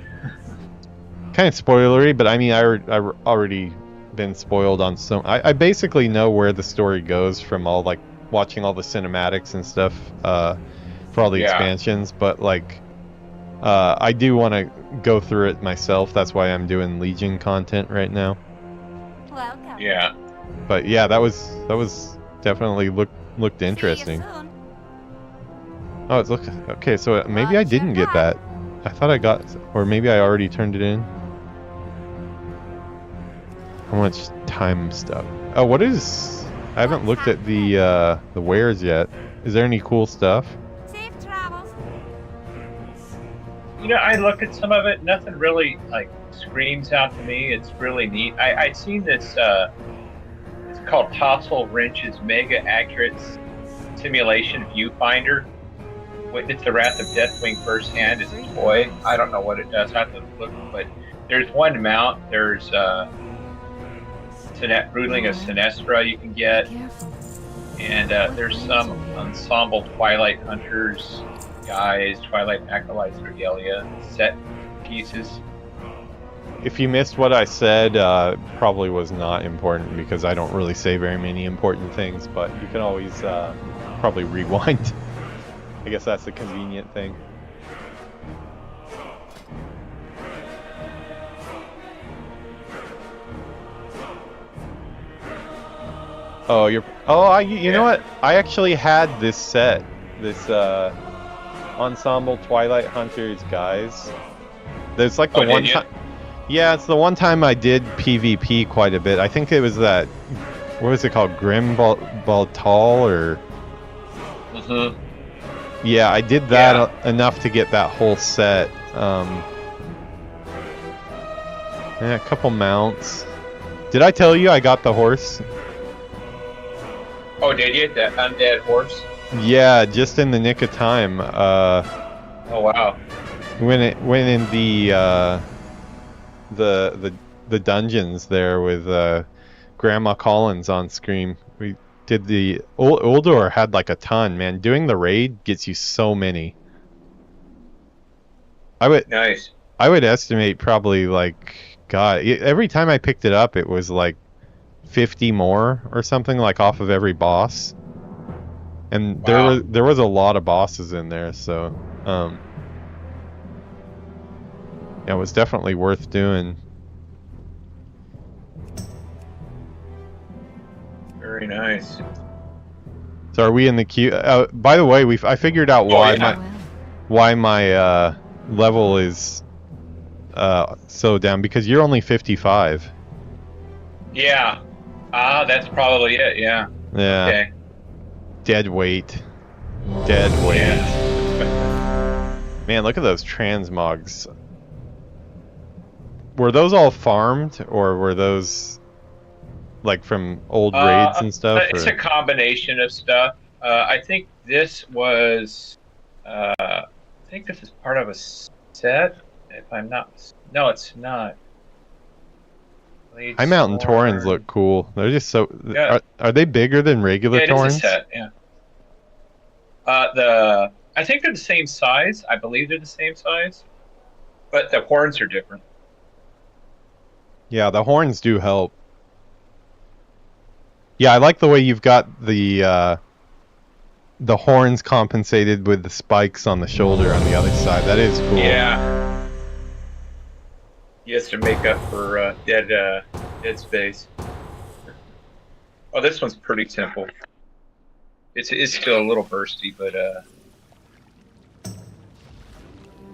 Kind of spoilery, but I mean, I already been spoiled on some. I basically know where the story goes from all, like, watching all the cinematics and stuff for all the expansions, but like I do want to go through it myself. That's why I'm doing Legion content right now. Welcome. Yeah. But yeah, that was definitely looked interesting. Oh, it's okay. So maybe I didn't get that. I thought I got, or maybe I already turned it in. How much time stuff? Oh, what is? I haven't looked at the wares yet. Is there any cool stuff? Safe travels. You know, I looked at some of it. Nothing really like screams out to me. It's really neat. I'd seen this. It's called Tossle Wrench's Mega Accurate Simulation Viewfinder. Witness the Wrath of Deathwing firsthand as a toy. I don't know what it does. I have to look, but there's one mount. There's Broodling of Sinestra you can get, and there's some ensemble Twilight Hunters guys, Twilight Acolytes Regalia set pieces. If you missed what I said, probably was not important because I don't really say very many important things, but you can always probably rewind. I guess that's the convenient thing. Oh, you know what? I actually had this set, this ensemble Twilight Hunters guys. There's like the one time. Yeah, it's the one time I did PvP quite a bit. I think it was that. What was it called? Grim Baltal or? Mhm. Yeah, I did that enough to get that whole set. Yeah, a couple mounts. Did I tell you I got the horse? Oh, did you? That undead horse? Yeah, just in the nick of time. Oh wow. When it went in the dungeons there with Grandma Collins on screen. We did the Uldor had like a ton, man. Doing the raid gets you so many. Nice. I would estimate probably like, God, every time I picked it up, it was like 50 more or something, like off of every boss. And there was a lot of bosses in there, so yeah, it was definitely worth doing. Very nice. So are we in the queue? By the way, I figured out why my level is so down, because you're only 55. Yeah. That's probably it. Yeah. Yeah. Okay. Dead weight. Dead weight. Yeah. Man, look at those transmogs. Were those all farmed, or were those like from old raids and stuff? It's a combination of stuff. I think this was. I think this is part of a set. If I'm not. No, it's not. High Mountain Taurens look cool. They're just so. Yeah. Are they bigger than regular Taurens? It is a set. Yeah. I think they're the same size. I believe they're the same size, but the horns are different. Yeah, the horns do help. Yeah, I like the way you've got the horns compensated with the spikes on the shoulder on the other side. That is cool. Yeah. Yes, to make up for dead space. Oh, this one's pretty simple. It's still a little bursty, but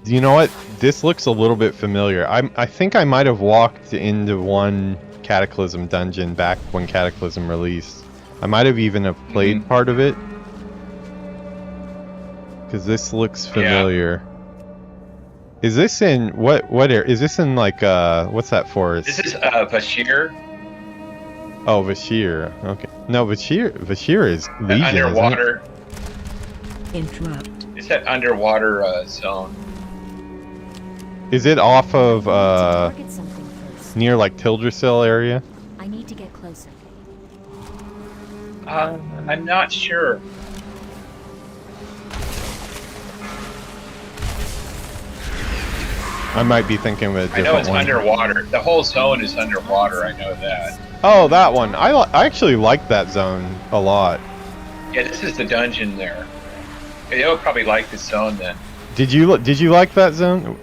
You know what? This looks a little bit familiar. I think I might have walked into one Cataclysm dungeon back when Cataclysm released. I might have even have played part of it, because this looks familiar. Yeah. Is this in what area? Is this in like what's that forest? This is Vashir. Oh, Vashir. Okay. No, Vashir is Legion. Underwater. Interrupt. It's that underwater zone. Is it off of near like Tildrassil area? I need to get closer. I'm not sure. I might be thinking of a different one. I know it's underwater. The whole zone is underwater. I know that. Oh, that one. I actually like that zone a lot. Yeah, this is the dungeon there. You'll probably like this zone then. Did you like that zone?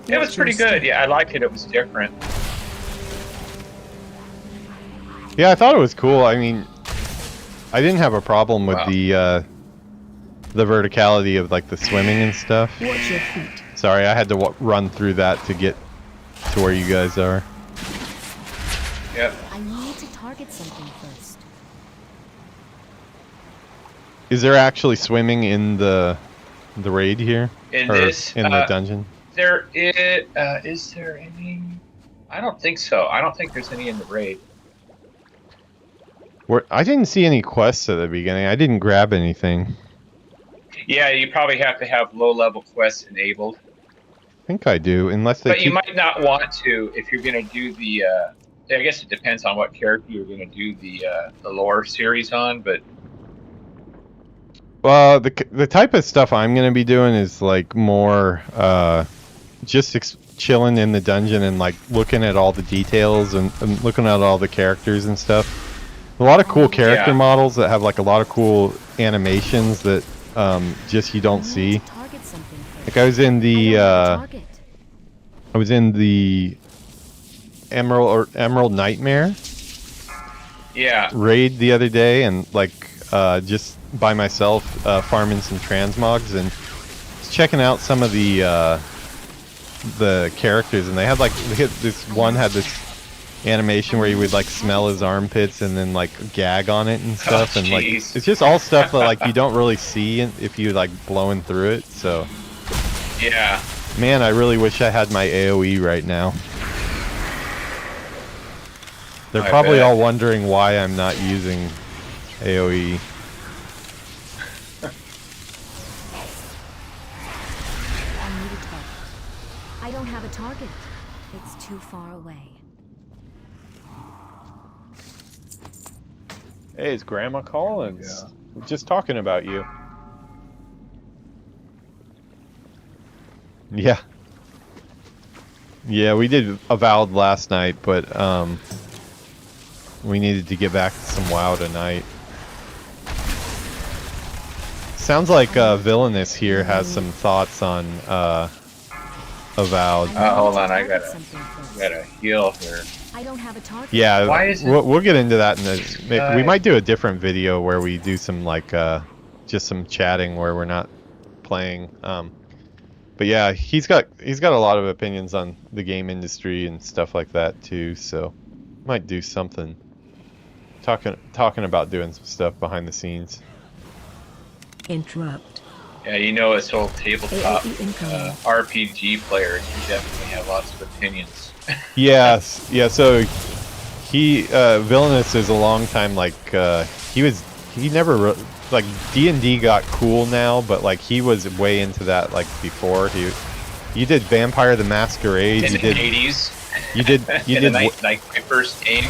It was pretty good. Yeah, I liked it. It was different. Yeah, I thought it was cool. I mean, I didn't have a problem with the verticality of like the swimming and stuff. Watch your feet. Sorry, I had to run through that to get to where you guys are. Yep. I need to target something first. Is there actually swimming in the raid here? In the dungeon? Is there any? I don't think so. I don't think there's any in the raid. I didn't see any quests at the beginning. I didn't grab anything. Yeah, you probably have to have low-level quests enabled. I think I do, unless they. But you might not want to if you're going to do the. I guess it depends on what character you're going to do the lore series on, but. Well, the type of stuff I'm going to be doing is like more just chilling in the dungeon and like looking at all the details and looking at all the characters and stuff. A lot of cool character models that have like a lot of cool animations that just you don't see. Like I was in the Emerald Nightmare raid the other day, and like just by myself farming some transmogs and checking out some of the characters, and they had like this one had this animation where you would like smell his armpits and then like gag on it and stuff, and like it's just all stuff that like you don't really see if you like blowing through it. So yeah, man, I really wish I had my AoE right now. They're probably all wondering why I'm not using AoE. I don't have a target. It's too far away. Hey, it's Grandma Collins. We're just talking about you. Yeah. Yeah, we did Avowed last night, but we needed to get back to some WoW tonight. Sounds like Villinus here has some thoughts on Avowed. Hold on, I gotta heal here. I don't have a target. Yeah, Why is we'll get into that in the. We might do a different video where we do some like just some chatting where we're not playing. But yeah, he's got a lot of opinions on the game industry and stuff like that too. So might do something. Talking about doing some stuff behind the scenes. Interrupt. Yeah, you know, us old tabletop RPG players, we definitely have lots of opinions. Yes, yeah. So he Villinus is a long time like he never like D&D got cool now, but like he was way into that like before. You did Vampire the Masquerade. In you the did 80s. You did like my first game.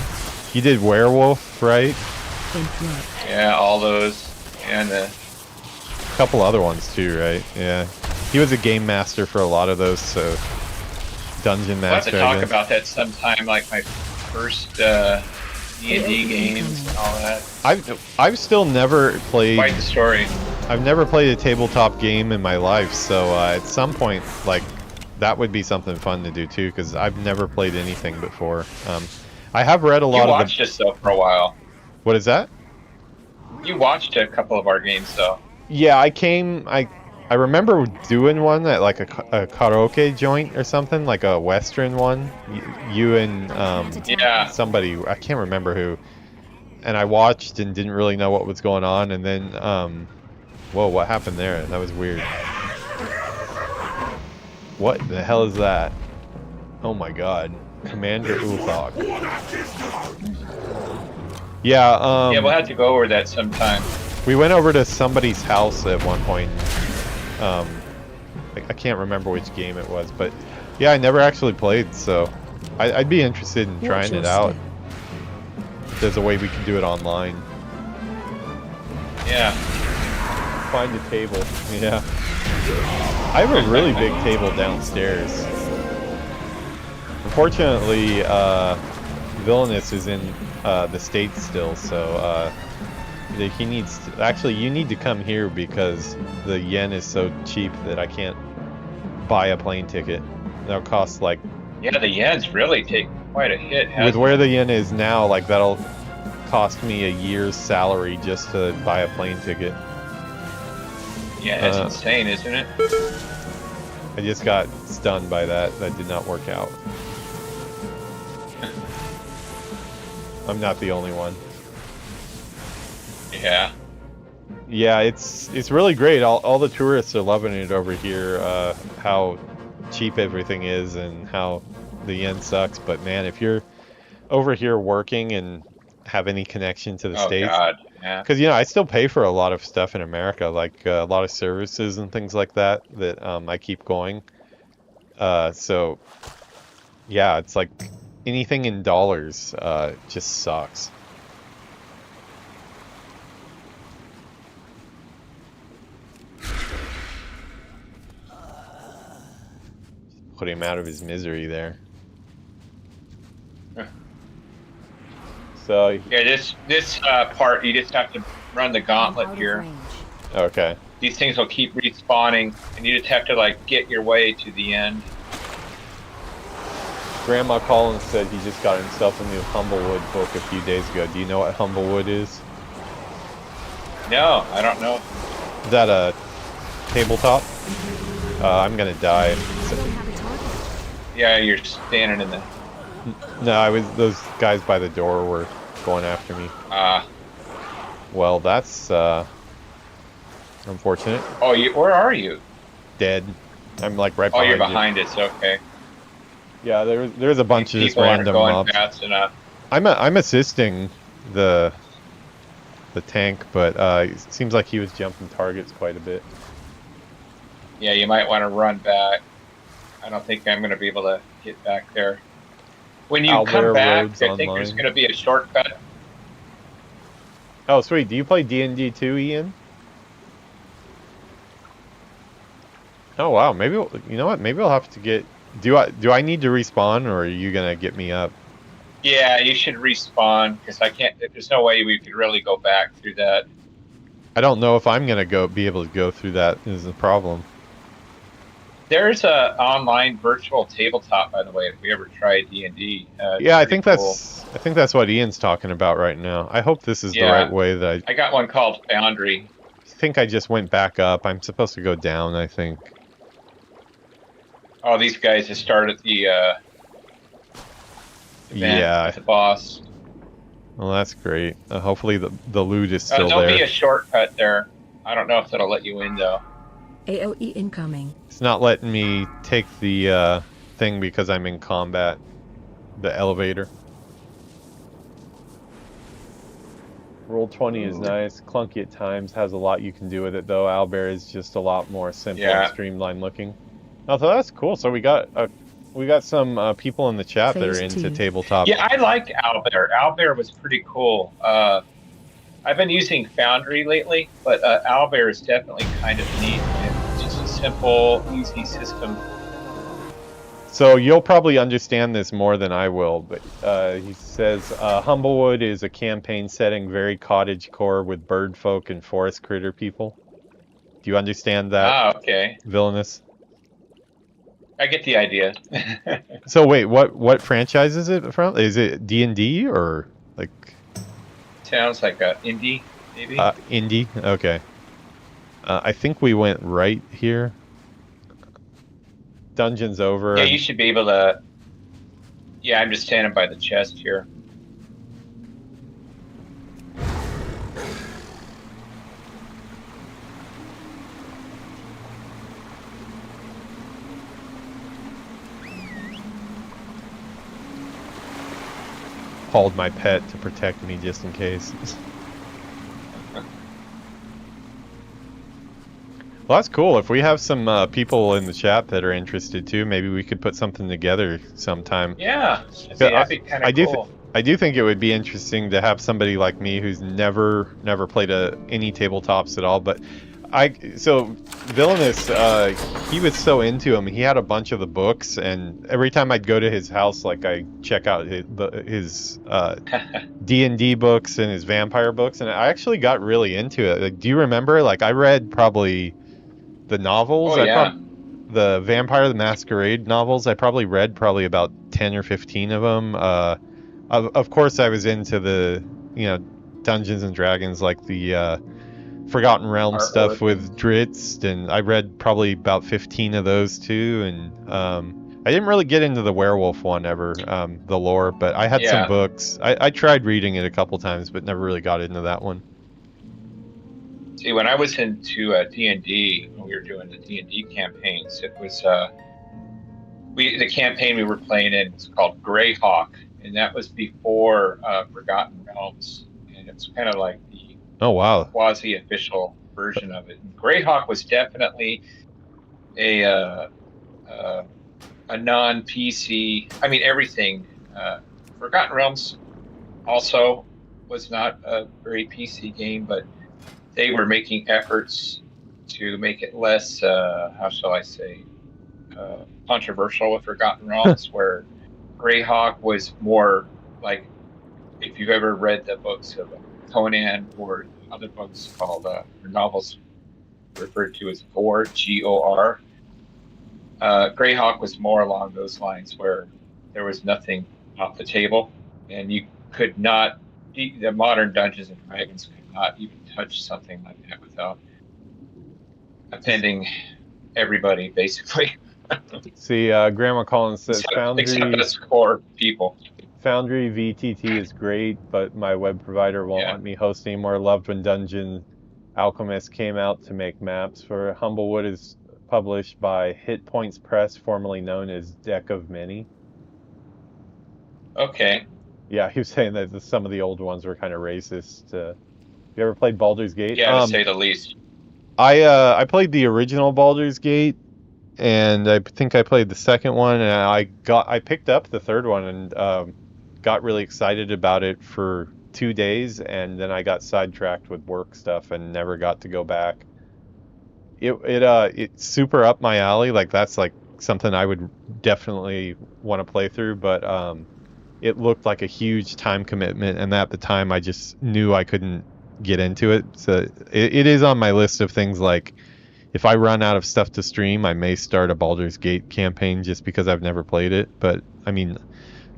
You did Werewolf, right? Yeah, all those and a couple other ones too, right? Yeah, he was a game master for a lot of those. So Dungeon Master. We'll have to talk about that sometime, like my first D&D games and all that. I've still never played. Quite the story. I've never played a tabletop game in my life, so at some point, like that would be something fun to do too, because I've never played anything before. I have read a lot of. You watched us though for a while. What is that? You watched a couple of our games though. Yeah, I remember doing one at like a karaoke joint or something, like a Western one. You and yeah, somebody, I can't remember who. And I watched and didn't really know what was going on, and then whoa, what happened there? That was weird. What the hell is that? Oh my god. Commander Uthog. Yeah, yeah, we'll have to go over that sometime. We went over to somebody's house at one point. I can't remember which game it was, but yeah, I never actually played, so I'd be interested in trying it out. If there's a way we can do it online. Yeah. Find a table. Yeah. I have a really big table downstairs. Unfortunately, Villinus is in the States still, so he needs to, actually you need to come here because the yen is so cheap that I can't buy a plane ticket. That'll cost like, yeah, the yen's really taken quite a hit. With where the yen is now, like that'll cost me a year's salary just to buy a plane ticket. Yeah, that's insane, isn't it? I just got stunned by that. That did not work out. I'm not the only one. Yeah. Yeah, it's really great. All the tourists are loving it over here. How cheap everything is and how the yen sucks. But man, if you're over here working and have any connection to the States, God, yeah. Because I still pay for a lot of stuff in America, like a lot of services and things like that I keep going. So yeah, it's like anything in dollars just sucks. Put him out of his misery there. So yeah, this part you just have to run the gauntlet here. Okay. These things will keep respawning, and you just have to like get your way to the end. Grandma Collins said he just got himself a new Humblewood book a few days ago. Do you know what Humblewood is? No, I don't know. Is that a tabletop? I'm gonna die. Yeah, you're standing in the... No, those guys by the door were going after me. Well, that's unfortunate. Oh, where are you? Dead. I'm like right behind you. Oh, you're behind behind us, okay. Yeah, there's a bunch of just People aren't random going mobs. fast enough. I'm assisting the tank, but it seems like he was jumping targets quite a bit. Yeah, you might want to run back. I don't think I'm going to be able to get back there. When you come back, I think there's going to be a shortcut. Oh, sweet. Do you play D&D too, Ian? Oh wow. Maybe you know what? Maybe I'll have to get. Do I need to respawn, or are you gonna get me up? Yeah, you should respawn because I can't. There's no way we could really go back through that. I don't know if I'm gonna be able to go through that. Is the problem? There's a online virtual tabletop, by the way. If we ever try D&D, Yeah, I think that's what Ian's talking about right now. I hope this is the right way that I got one called Foundry. I think I just went back up. I'm supposed to go down, I think. Oh, these guys have started the event with the boss. Well, that's great. Hopefully the loot is still there'll there. be a shortcut there. I don't know if that'll let you in though. AOE incoming. It's not letting me take the thing because I'm in combat. The elevator. Roll20 is nice. Clunky at times. Has a lot you can do with it though. Owlbear is just a lot more simple and streamlined looking. Oh, so that's cool. So we got some people in the chat that are into tabletop. Yeah, I like Owlbear. Owlbear was pretty cool. I've been using Foundry lately, but Owlbear is definitely kind of neat. It's just a simple, easy system. So you'll probably understand this more than I will, but he says Humblewood is a campaign setting very cottage core with bird folk and forest critter people. Do you understand that? Ah, okay. Villinus? I get the idea. So wait, what franchise is it from? Is it D&D or like? Sounds like a indie, maybe. Indie. Okay. I think we went right here. Dungeon's over. Yeah, you should be able to. Yeah, I'm just standing by the chest here. Hauled my pet to protect me just in case. Well, that's cool. If we have some people in the chat that are interested too, maybe we could put something together sometime. Yeah, that'd be kind of cool. I do think it would be interesting to have somebody like me who's never played any tabletops at all. But so Villinus, he was so into him. He had a bunch of the books, and every time I'd go to his house, like I check out his D&D books and his vampire books, and I actually got really into it. Like, do you remember? Like, I read probably the novels. Oh, yeah. The Vampire the Masquerade novels. I probably read about 10 or 15 of them. Of course, I was into the Dungeons and Dragons, like the Forgotten Realms stuff with Drizzt, and I read probably about 15 of those too. And I didn't really get into the werewolf one ever, the lore, but I had some books. I tried reading it a couple times, but never really got into that one. See, when I was into D&D, when we were doing the D&D campaigns, it was the campaign we were playing in was called Greyhawk, and that was before Forgotten Realms, and it was kind of like the quasi-official version of it. And Greyhawk was definitely a non-PC. I mean, everything. Forgotten Realms also was not a very PC game, but they were making efforts to make it less, how shall I say, controversial with Forgotten Realms, where Greyhawk was more like, if you've ever read the books of Conan or other books called, or novels referred to as Gore, G-O-R, Greyhawk was more along those lines, where there was nothing off the table, and you could not, the modern Dungeons and Dragons could not even touch something like that without offending everybody, basically. See, Grandma Collins says Foundry, except us core people. Foundry VTT is great, but my web provider won't let me host anymore. Loved when Dungeon Alchemist came out to make maps for Humblewood. Is published by Hit Points Press, formerly known as Deck of Many. Okay. Yeah, he was saying that some of the old ones were kind of racist. You ever played Baldur's Gate? Yeah, to say the least. I played the original Baldur's Gate, and I think I played the second one, and I picked up the third one and got really excited about it for 2 days, and then I got sidetracked with work stuff and never got to go back. It's super up my alley. Like that's like something I would definitely want to play through, but it looked like a huge time commitment, and at the time I just knew I couldn't get into it. So it is on my list of things, like if I run out of stuff to stream, I may start a Baldur's Gate campaign just because I've never played it. But I mean,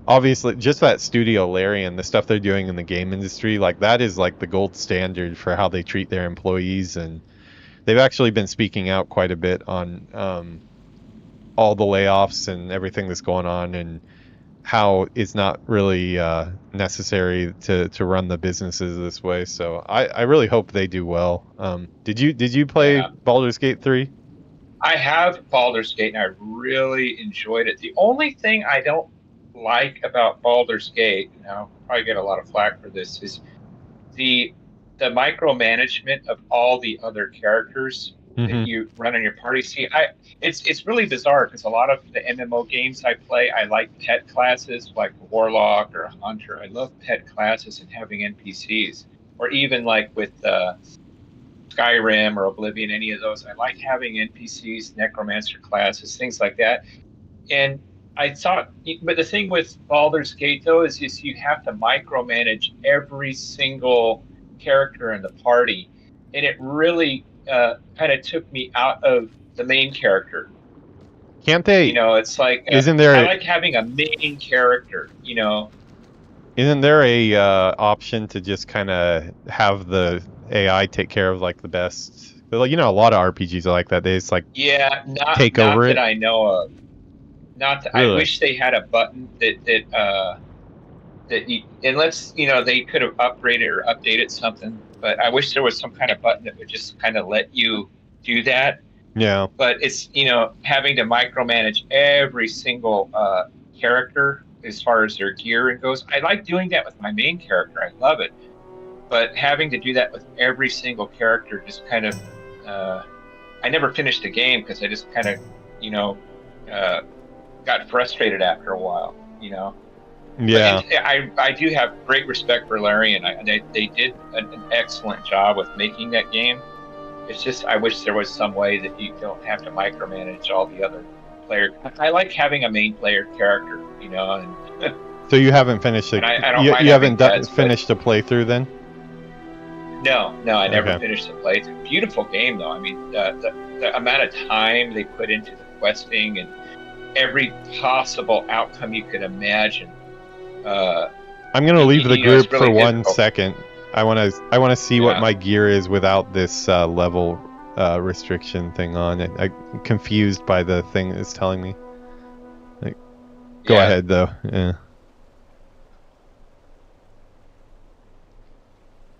obviously just that Studio Larian, the stuff they're doing in the game industry, like that is like the gold standard for how they treat their employees, and they've actually been speaking out quite a bit on all the layoffs and everything that's going on, and how it's not really necessary to run the businesses this way. So I really hope they do well. Did you play Baldur's Gate 3? I have Baldur's Gate, and I really enjoyed it. The only thing I don't like about Baldur's Gate, and I'll probably get a lot of flack for this, is the micromanagement of all the other characters that you run in your party. See, it's really bizarre because a lot of the MMO games I play, I like pet classes like Warlock or Hunter. I love pet classes and having NPCs, or even like with Skyrim or Oblivion, any of those. I like having NPCs, Necromancer classes, things like that. And I thought, but the thing with Baldur's Gate though is you have to micromanage every single character in the party, and it really kind of took me out of the main character. Can't they? You know, it's like isn't there? I like having a main character. You know, isn't there a option to just kind of have the AI take care of like the best? Like, you know, a lot of RPGs are like that. They just like take over it. That I know of. Not that, really? I wish they had a button that you, unless they could have upgraded or updated something. But I wish there was some kind of button that would just kind of let you do that. Yeah. But it's, having to micromanage every single character as far as their gear goes. I like doing that with my main character. I love it. But having to do that with every single character just kind of, I never finished the game because I just kind of, got frustrated after a while, Yeah. I do have great respect for Larian. They did an excellent job with making that game. It's just I wish there was some way that you don't have to micromanage all the other players. I like having a main player character, And so you haven't finished it? You haven't finished a playthrough then? No, I never finished the play. It's a beautiful game, though. I mean, the amount of time they put into the questing and every possible outcome you could imagine. I'm gonna leave the group really for 1 second. I want to see what my gear is without this level restriction thing on it. I'm confused by the thing it's telling me. Go ahead though. Yeah.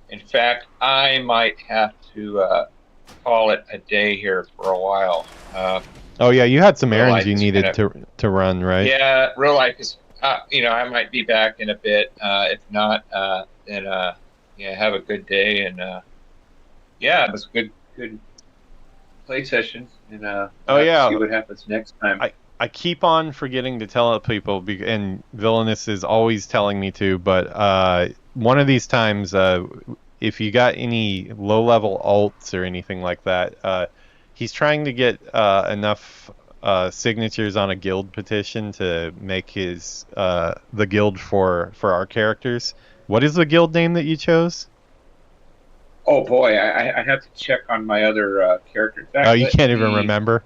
In fact, I might have to call it a day here for a while. Oh yeah, you had some errands you needed to run, right? Yeah, real life is. I might be back in a bit. If not, then have a good day, and it was a good play session, and see what happens next time. I keep on forgetting to tell people, and Villinus is always telling me to, but one of these times, if you got any low-level alts or anything like that, he's trying to get enough signatures on a guild petition to make his the guild for our characters. What is the guild name that you chose? Oh boy, I have to check on my other characters. You can't even remember?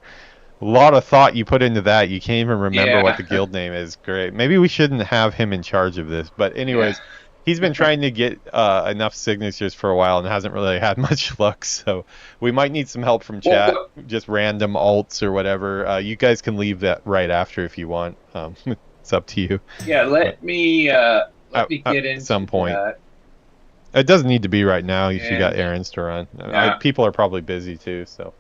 A lot of thought you put into that. You can't even remember what the guild name is. Great. Maybe we shouldn't have him in charge of this. But anyways, he's been trying to get enough signatures for a while and hasn't really had much luck. So we might need some help from chat, just random alts or whatever. You guys can leave that right after if you want. It's up to you. Yeah, let me get into some point. That. It doesn't need to be right now if you got errands to run. People are probably busy too, so.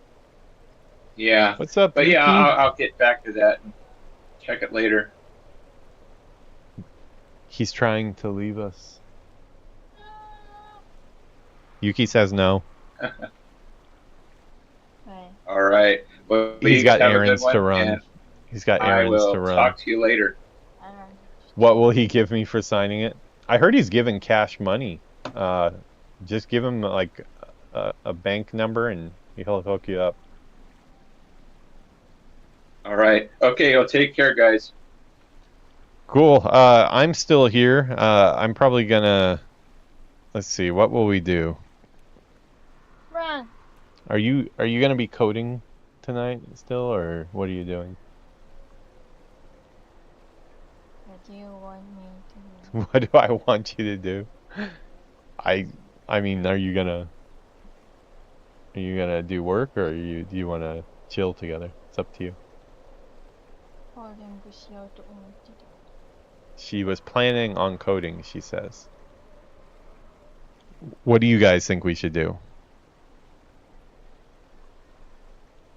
Yeah. What's up, But Yuki? I'll get back to that and check it later. He's trying to leave us. Yuki says no. All right. Well, he's got errands to run. He's got errands to run. I will talk to you later. What will he give me for signing it? I heard he's giving cash money. Just give him like a bank number and he'll hook you up. All right. Okay. I'll take care, guys. Cool. I'm still here. I'm probably gonna. Let's see. What will we do? Run. Are you gonna be coding tonight still, or what are you doing? What do you want me to do? What do I want you to do? I mean, are you gonna do work, or do you want to chill together? It's up to you. She was planning on coding, she says. What do you guys think we should do?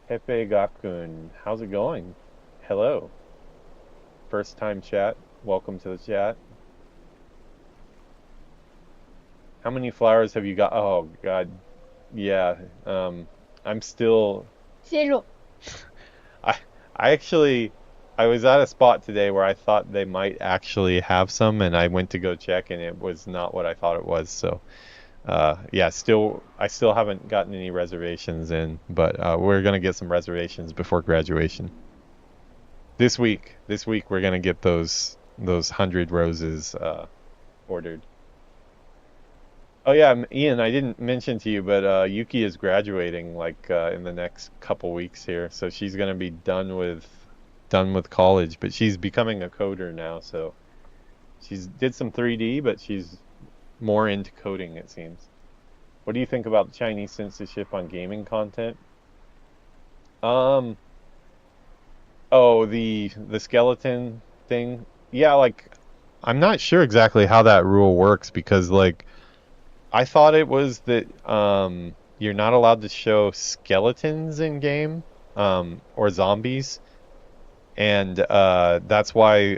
Pepe Gakun, how's it going? Hello. First time chat. Welcome to the chat. How many flowers have you got? Oh god. Yeah. I'm still 0. I was at a spot today where I thought they might actually have some, and I went to go check, and it was not what I thought it was. So, yeah, I still haven't gotten any reservations in, but we're gonna get some reservations before graduation. This week we're gonna get those 100 roses ordered. Oh yeah, Ian, I didn't mention to you, but Yuki is graduating like in the next couple weeks here, so she's gonna be done with college, but she's becoming a coder now, so she's did some 3D, but she's more into coding, it seems. What do you think about Chinese censorship on gaming content? Oh, the skeleton thing. Yeah, like I'm not sure exactly how that rule works, because like I thought it was that you're not allowed to show skeletons in game or zombies. And that's why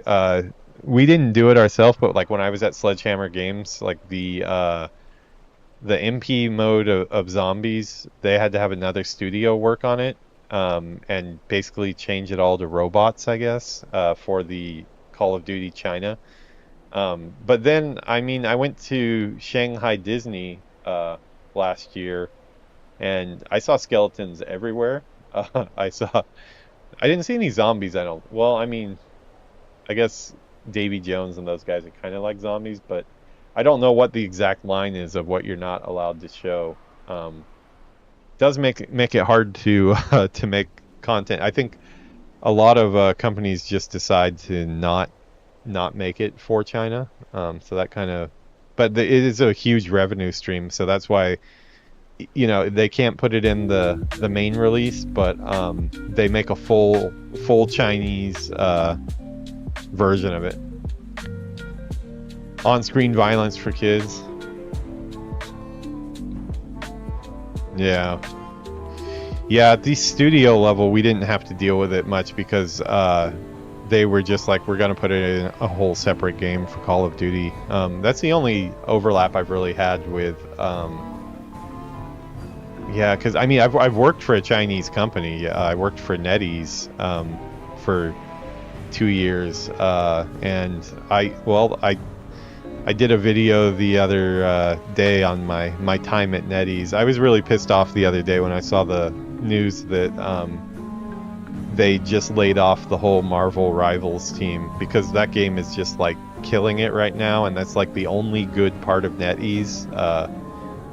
we didn't do it ourselves, but like when I was at Sledgehammer Games, like the MP mode of zombies, they had to have another studio work on it and basically change it all to robots, I guess, for the Call of Duty China. But then, I mean, I went to Shanghai Disney last year, and I saw skeletons everywhere. I didn't see any zombies, well, I mean, I guess Davy Jones and those guys are kind of like zombies, but I don't know what the exact line is of what you're not allowed to show. Does make it hard to make content. I think a lot of companies just decide to not make it for China. So that kind of, but it is a huge revenue stream, so that's why, you know, they can't put it in the main release, but they make a full Chinese version of it. On-screen violence for kids. Yeah, at the studio level we didn't have to deal with it much, because they were just like, we're gonna put it in a whole separate game for Call of Duty. That's the only overlap I've really had with yeah, because I mean, I've worked for a Chinese company. I worked for NetEase for 2 years, and I did a video the other day on my time at NetEase. I was really pissed off the other day when I saw the news that they just laid off the whole Marvel Rivals team, because that game is just like killing it right now, and that's like the only good part of NetEase.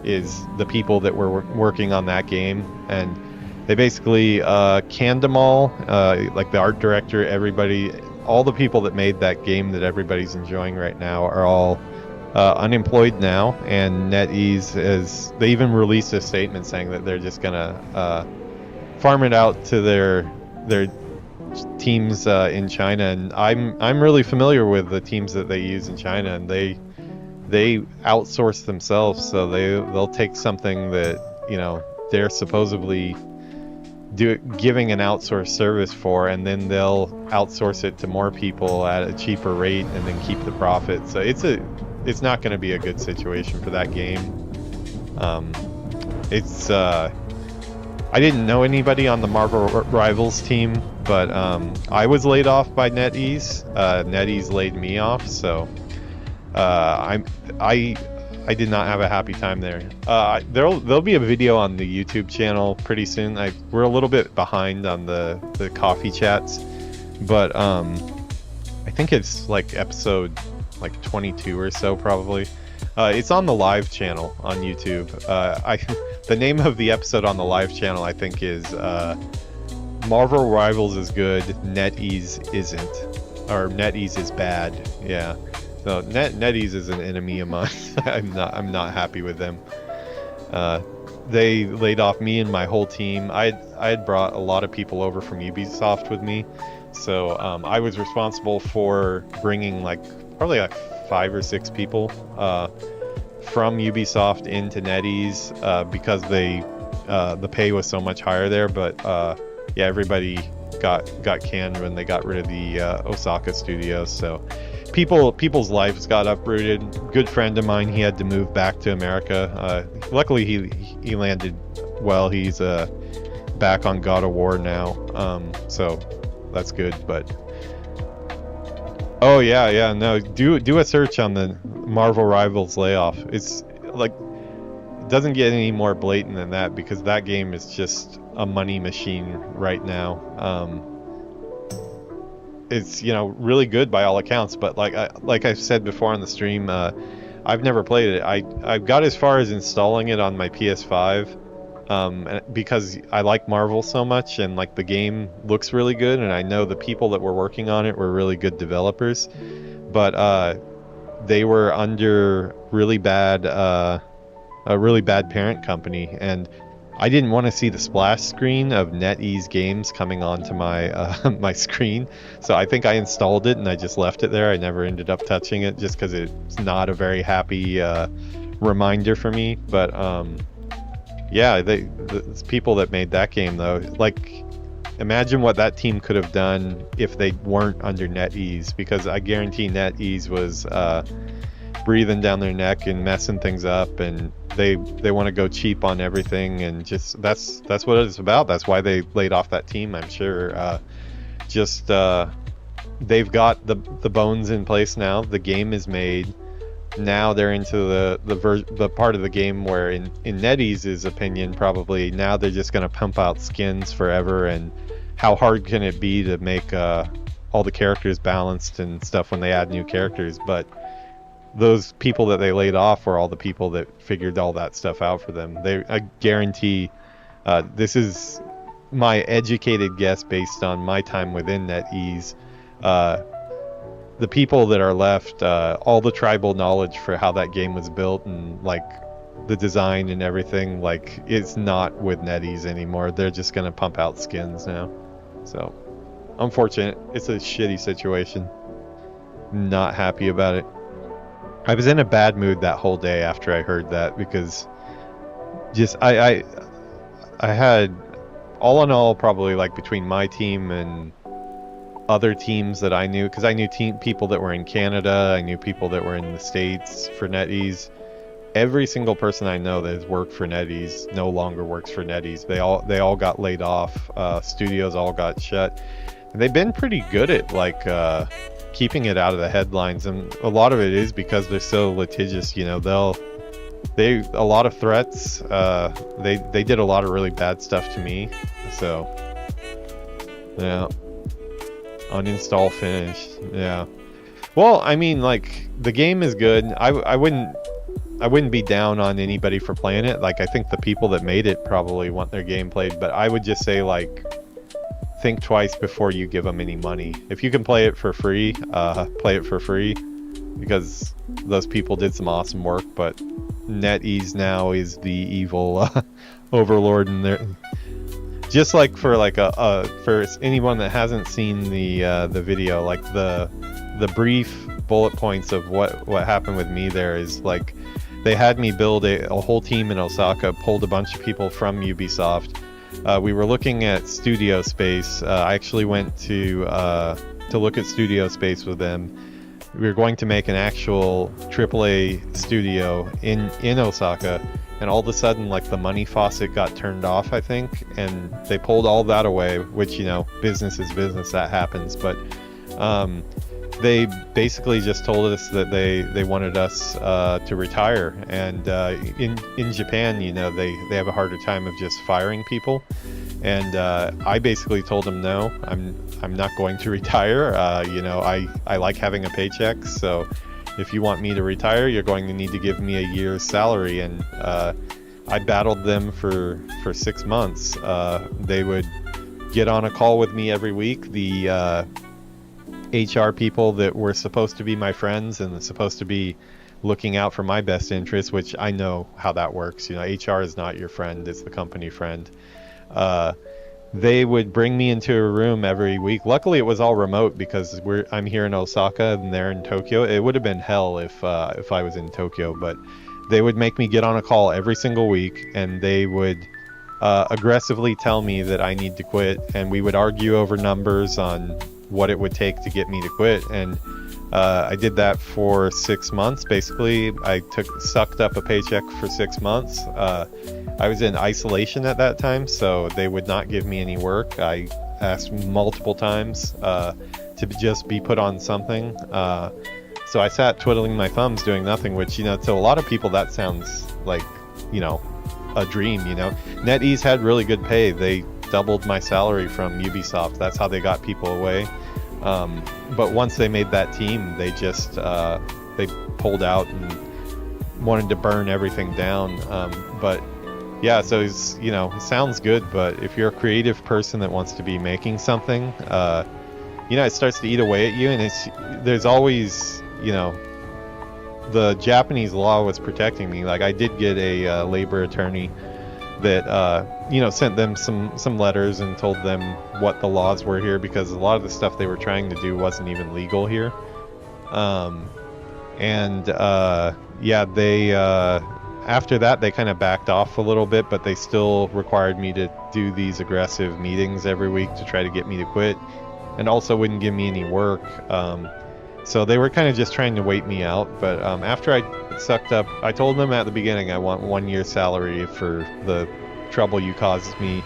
Is the people that were working on that game, and they basically canned them all, like the art director, everybody, all the people that made that game that everybody's enjoying right now are all unemployed now, and NetEase they even released a statement saying that they're just gonna farm it out to their teams in China. And I'm really familiar with the teams that they use in China, and they outsource themselves, so they'll take something that, you know, they're supposedly giving an outsourced service for, and then they'll outsource it to more people at a cheaper rate and then keep the profit. So it's not going to be a good situation for that game. I didn't know anybody on the Marvel Rivals team, but I was laid off by NetEase. NetEase laid me off, so I I did not have a happy time there. There'll be a video on the YouTube channel pretty soon. We're a little bit behind on the coffee chats, but I think it's like episode like 22 or so probably. It's on the live channel on YouTube. The name of the episode on the live channel I think is Marvel Rivals is good, NetEase isn't, or NetEase is bad. Yeah. So NetEase is an enemy of mine. I'm not happy with them. They laid off me and my whole team. I had brought a lot of people over from Ubisoft with me, so I was responsible for bringing probably 5 or 6 people from Ubisoft into NetEase because the pay was so much higher there. But yeah, everybody got canned when they got rid of the Osaka studio. So people's lives got uprooted. Good friend of mine, he had to move back to America. Luckily he landed well. He's back on God of War now, so that's good. But oh yeah, no, do a search on the Marvel Rivals layoff. It's like, it doesn't get any more blatant than that, because that game is just a money machine right now. It's, you know, really good by all accounts, but like I've said before on the stream, I've never played it. I've got as far as installing it on my PS5, because I like Marvel so much, and like the game looks really good, and I know the people that were working on it were really good developers, but they were under really bad a really bad parent company, and I didn't want to see the splash screen of NetEase games coming onto my my screen, so I think I installed it and I just left it there. I never ended up touching it, just because it's not a very happy reminder for me. But yeah, the people that made that game though, like, imagine what that team could have done if they weren't under NetEase, because I guarantee NetEase was breathing down their neck and messing things up, and they want to go cheap on everything, and just that's what it's about. That's why they laid off that team, I'm sure. They've got the bones in place now. The game is made. Now they're into the part of the game where, in NetEase's opinion, probably now they're just going to pump out skins forever. And how hard can it be to make all the characters balanced and stuff when they add new characters? But those people that they laid off were all the people that figured all that stuff out for them. I guarantee, this is my educated guess based on my time within NetEase, the people that are left, all the tribal knowledge for how that game was built and like the design and everything, like, it's not with NetEase anymore. They're just gonna pump out skins now. So unfortunate. It's a shitty situation. Not happy about it. I was in a bad mood that whole day after I heard that, because just I had, all in all, probably like between my team and other teams that I knew, because I knew people that were in Canada, I knew people that were in the States for NetEase. Every single person I know that has worked for NetEase no longer works for NetEase. They all got laid off. Studios all got shut. And they've been pretty good at like keeping it out of the headlines, and a lot of it is because they're so litigious. You know, a lot of threats. They did a lot of really bad stuff to me. So yeah, uninstall finished. Yeah. Well, I mean, like, the game is good. I wouldn't be down on anybody for playing it. Like, I think the people that made it probably want their game played, but I would just say, like, think twice before you give them any money. If you can play it for free, play it for free, because those people did some awesome work. But NetEase now is the evil overlord, and they're just like, for like for anyone that hasn't seen the video, like the brief bullet points of what happened with me there is, like, they had me build a whole team in Osaka, pulled a bunch of people from Ubisoft. We were looking at studio space. I actually went to look at studio space with them. We were going to make an actual AAA studio in Osaka, and all of a sudden, like, the money faucet got turned off, I think, and they pulled all that away, which, you know, business is business, that happens. But they basically just told us that they wanted us to retire, and in Japan, you know, they have a harder time of just firing people, and I basically told them no, I'm not going to retire. You know, I like having a paycheck, so if you want me to retire, you're going to need to give me a year's salary. And I battled them for 6 months. They would get on a call with me every week. The HR people that were supposed to be my friends and supposed to be looking out for my best interests, which I know how that works. You know, HR is not your friend, it's the company friend. They would bring me into a room every week. Luckily, it was all remote because I'm here in Osaka and they're in Tokyo. It would have been hell if I was in Tokyo, but they would make me get on a call every single week, and they would aggressively tell me that I need to quit, and we would argue over numbers on what it would take to get me to quit. And I did that for 6 months. Basically, I sucked up a paycheck for 6 months. I was in isolation at that time, so they would not give me any work. I asked multiple times to just be put on something. So I sat twiddling my thumbs doing nothing, which, you know, to a lot of people that sounds like, you know, a dream. You know, NetEase had really good pay. They doubled my salary from Ubisoft. That's how they got people away. But once they made that team, they just they pulled out and wanted to burn everything down. But yeah, so it's, you know, it sounds good, but if you're a creative person that wants to be making something, you know, it starts to eat away at you. And there's always, you know, the Japanese law was protecting me. Like, I did get a labor attorney that you know, sent them some letters and told them what the laws were here, because a lot of the stuff they were trying to do wasn't even legal here. Yeah, they after that they kind of backed off a little bit, but they still required me to do these aggressive meetings every week to try to get me to quit, and also wouldn't give me any work. So they were kind of just trying to wait me out. But after I sucked up, I told them at the beginning, I want 1 year's salary for the trouble you caused me,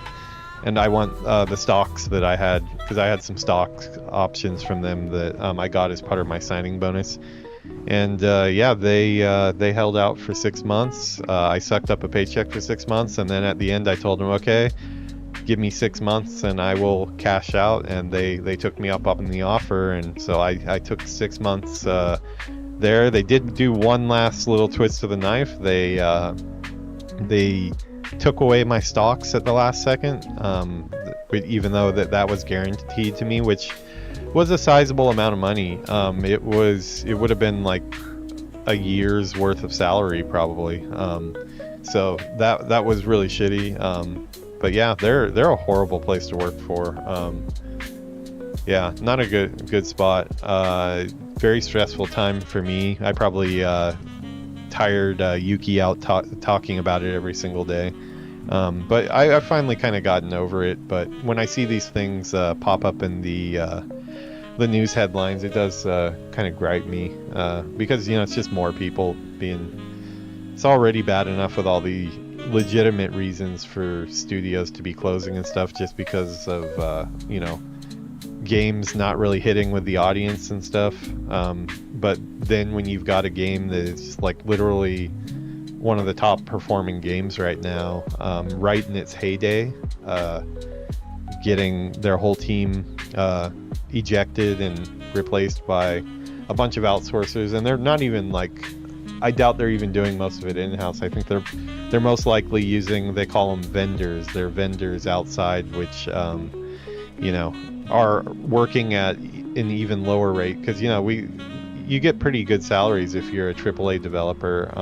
and I want the stocks that I had, because I had some stock options from them that I got as part of my signing bonus. And yeah, they held out for 6 months. I sucked up a paycheck for 6 months, and then at the end I told them, okay, give me 6 months and I will cash out. And they took me up on the offer, and so I took 6 months there. They did do one last little twist of the knife. They took away my stocks at the last second, even though that was guaranteed to me, which was a sizable amount of money. It would have been like a year's worth of salary probably. So that was really shitty. But yeah, they're a horrible place to work for. Yeah, not a good spot. Very stressful time for me. I probably tired Yuki out talking about it every single day. But I finally kind of gotten over it. But when I see these things pop up in the news headlines, it does kind of gripe me, because, you know, it's just more people being... It's already bad enough with all the legitimate reasons for studios to be closing and stuff, just because of you know, games not really hitting with the audience and stuff. But then when you've got a game that is like literally one of the top performing games right now, right in its heyday, getting their whole team ejected and replaced by a bunch of outsourcers, and they're not even like... I doubt they're even doing most of it in-house. I think they're most likely using, they call them vendors. They're vendors outside, which you know, are working at an even lower rate, because, you know, you get pretty good salaries if you're a AAA developer.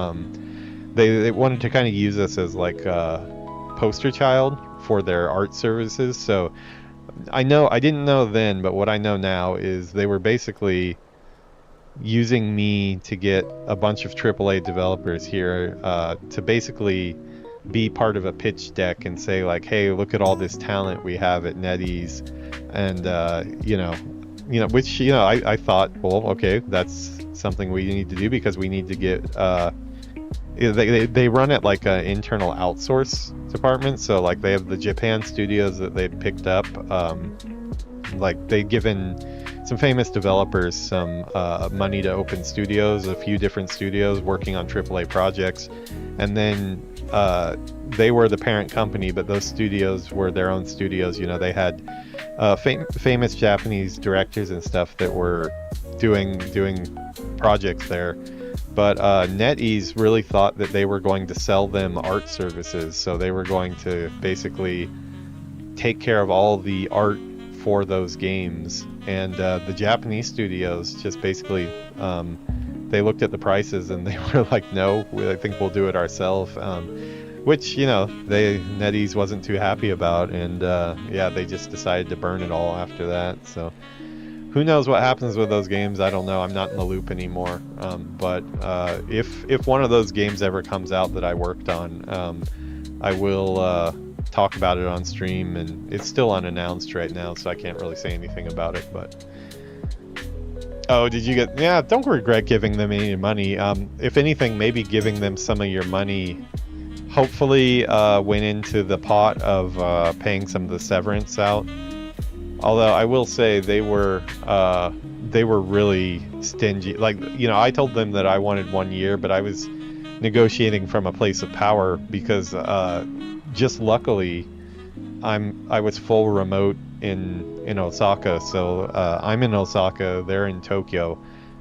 They wanted to kind of use us as like a poster child for their art services. So I didn't know then, but what I know now is they were basically using me to get a bunch of AAA developers here to basically be part of a pitch deck and say like, hey, look at all this talent we have at NetEase. And you know, which, you know, I thought, well, okay, that's something we need to do, because we need to get they run it like an internal outsource department. So like they have the Japan studios that they picked up, like they've given famous developers some money to open studios, a few different studios working on AAA projects, and then they were the parent company, but those studios were their own studios. You know, they had famous Japanese directors and stuff that were doing projects there. But NetEase really thought that they were going to sell them art services, so they were going to basically take care of all the art for those games. And the Japanese studios just basically they looked at the prices and they were like, no, I think we'll do it ourselves. Which, you know, NetEase wasn't too happy about, and yeah, they just decided to burn it all after that. So who knows what happens with those games? I don't know. I'm not in the loop anymore. But if one of those games ever comes out that I worked on, I will talk about it on stream, and it's still unannounced right now, so I can't really say anything about it. But oh, did you get? Yeah, don't regret giving them any money. If anything, maybe giving them some of your money hopefully went into the pot of paying some of the severance out. Although I will say they were really stingy. Like, you know, I told them that I wanted 1 year, but I was negotiating from a place of power because just luckily I was full remote in Osaka. So I'm in Osaka, they're in Tokyo.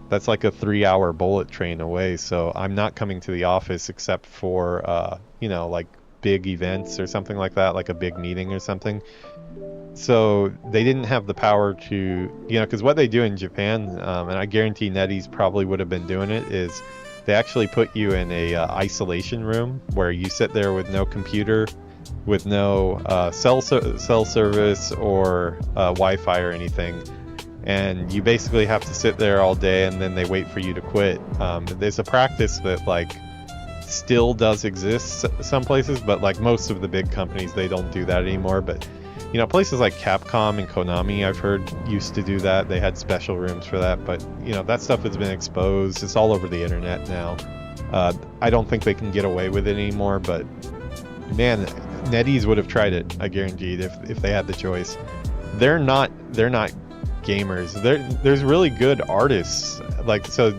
That's like a 3-hour bullet train away. So I'm not coming to the office except for you know, like big events or something like that, like a big meeting or something. So they didn't have the power to, you know, because what they do in Japan, and I guarantee NetEase probably would have been doing it, is they actually put you in a isolation room where you sit there with no computer, with no cell service or Wi-Fi or anything, and you basically have to sit there all day, and then they wait for you to quit. There's a practice that like still does exist some places, but like most of the big companies, they don't do that anymore. But you know, places like Capcom and Konami, I've heard, used to do that. They had special rooms for that, but you know, that stuff has been exposed. It's all over the internet now. I don't think they can get away with it anymore, but man, NetEase would have tried it, I guaranteed, if they had the choice. They're not gamers. There's really good artists. Like, so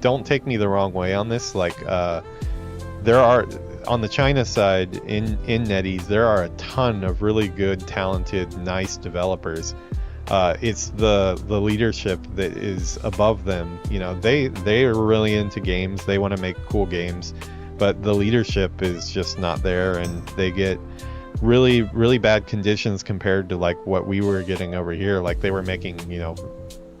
don't take me the wrong way on this. Like, there are, on the China side in NetEase, there are a ton of really good, talented, nice developers. It's the leadership that is above them. You know, they are really into games. They want to make cool games, but the leadership is just not there, and they get really, really bad conditions compared to like what we were getting over here. Like, they were making, you know,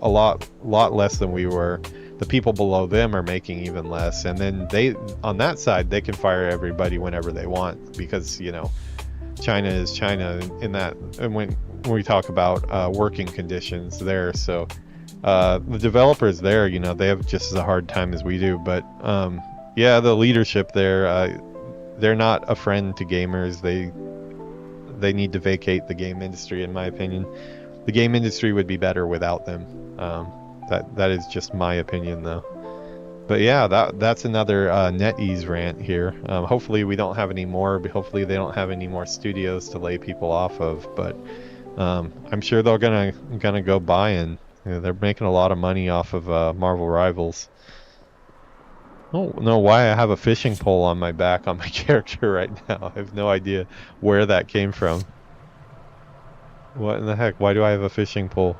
a lot less than we were. The people below them are making even less, and then they, on that side, they can fire everybody whenever they want, because, you know, China is China in that. And when we talk about working conditions there, so the developers there, you know, they have just as a hard time as we do. But yeah, the leadership there, they're not a friend to gamers. They need to vacate the game industry, in my opinion. The game industry would be better without them. That is just my opinion, though. But yeah, that's another NetEase rant here. Hopefully we don't have any more. Hopefully they don't have any more studios to lay people off of. But I'm sure they're gonna go buy, and you know, they're making a lot of money off of Marvel Rivals. I don't know why I have a fishing pole on my back on my character right now. I have no idea where that came from. What in the heck? Why do I have a fishing pole?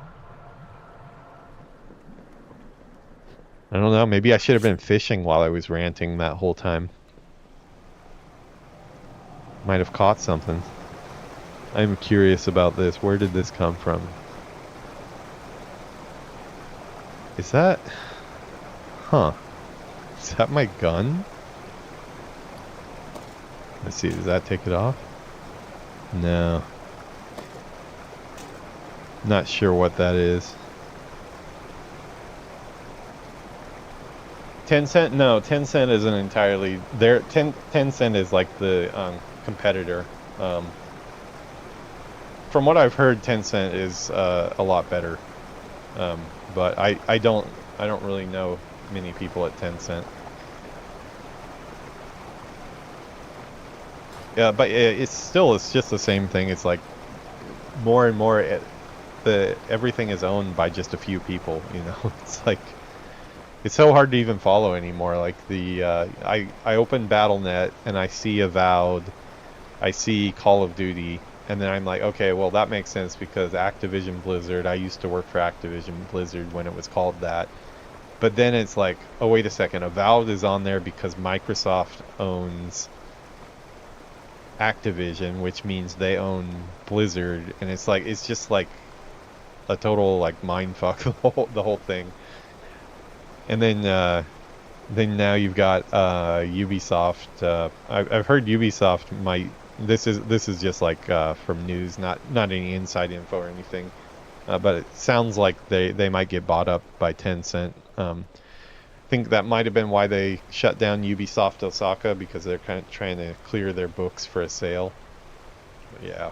I don't know, maybe I should have been fishing while I was ranting that whole time. Might have caught something. I'm curious about this. Where did this come from? Is that... Huh. Is that my gun? Let's see, does that take it off? No. Not sure what that is. 10 no, 10 isn't entirely there. 10 is like the competitor. From what I've heard, 10 is a lot better. But I don't really know many people at 10. Yeah, but it's just the same thing. It's like more and more everything is owned by just a few people. You know, it's like it's so hard to even follow anymore. Like I open BattleNet and I see Avowed, I see Call of Duty, and then I'm like, okay, well that makes sense because Activision Blizzard. I used to work for Activision Blizzard when it was called that. But then it's like, oh wait a second, Avowed is on there because Microsoft owns Activision, which means they own Blizzard, and it's like it's just like a total like mind fuck the whole thing. And then now you've got Ubisoft. I've heard Ubisoft might. This is just like from news, not any inside info or anything. But it sounds like they might get bought up by Tencent. I think that might have been why they shut down Ubisoft Osaka, because they're kind of trying to clear their books for a sale. But yeah.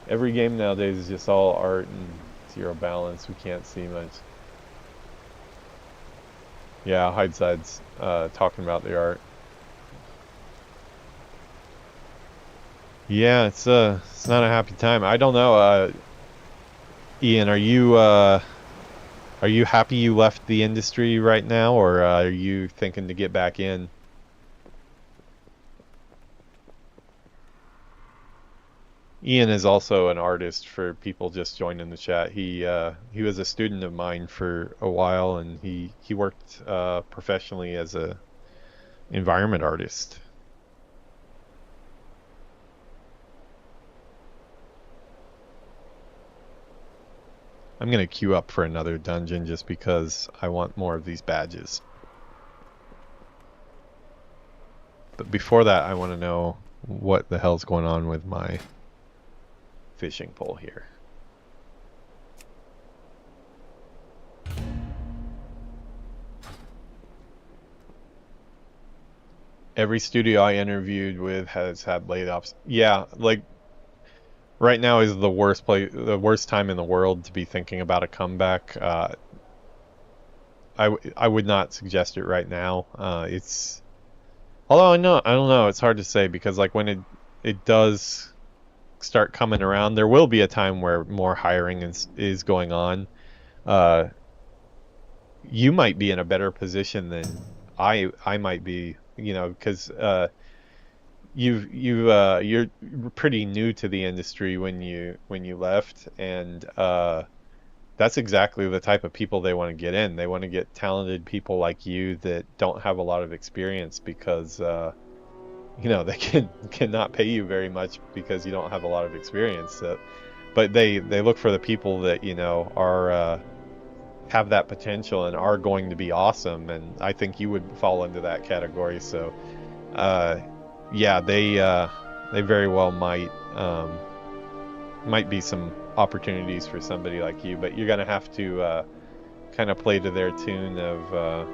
Every game nowadays is just all art and zero balance. We can't see much. Yeah, Hideside's talking about the art. Yeah, it's not a happy time. I don't know. Ian, are you happy you left the industry right now, or are you thinking to get back in? Ian is also an artist, for people just joining the chat. He was a student of mine for a while, and he worked professionally as a environment artist. I'm gonna queue up for another dungeon just because I want more of these badges. But before that, I want to know what the hell's going on with my fishing pole here. Every studio I interviewed with has had layoffs. Yeah, like right now is the worst time in the world to be thinking about a comeback. I would not suggest it right now. It's, although I don't know, it's hard to say, because like when it does start coming around, there will be a time where more hiring is going on. You might be in a better position than I might be, you know, because you're pretty new to the industry when you left, and that's exactly the type of people they want to get in. They want to get talented people like you that don't have a lot of experience, because you know, they cannot pay you very much because you don't have a lot of experience. So, but they look for the people that, you know, are have that potential and are going to be awesome, and I think you would fall into that category. So yeah, they very well might be some opportunities for somebody like you, but you're gonna have to kind of play to their tune of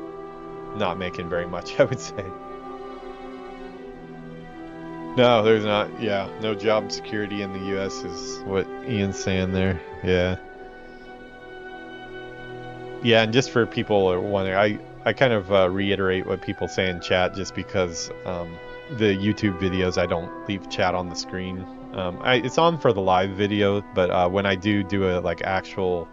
not making very much, I would say. No, there's not. Yeah, no job security in the U.S. is what Ian's saying there. Yeah. Yeah, and just for people who are wondering, I kind of reiterate what people say in chat, just because the YouTube videos, I don't leave chat on the screen. It's on for the live video, but when I do a like actual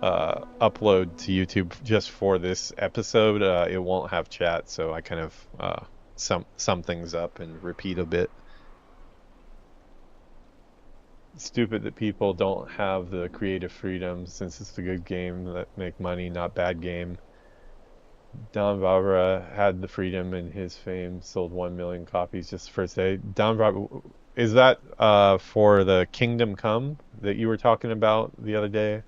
upload to YouTube just for this episode, it won't have chat, so I kind of sum things up and repeat a bit. It's stupid that people don't have the creative freedom, since it's a good game that make money, not bad game. Don Vavra had the freedom in his fame, sold 1 million copies just the first day. Don Vavra, is that for the Kingdom Come that you were talking about the other day?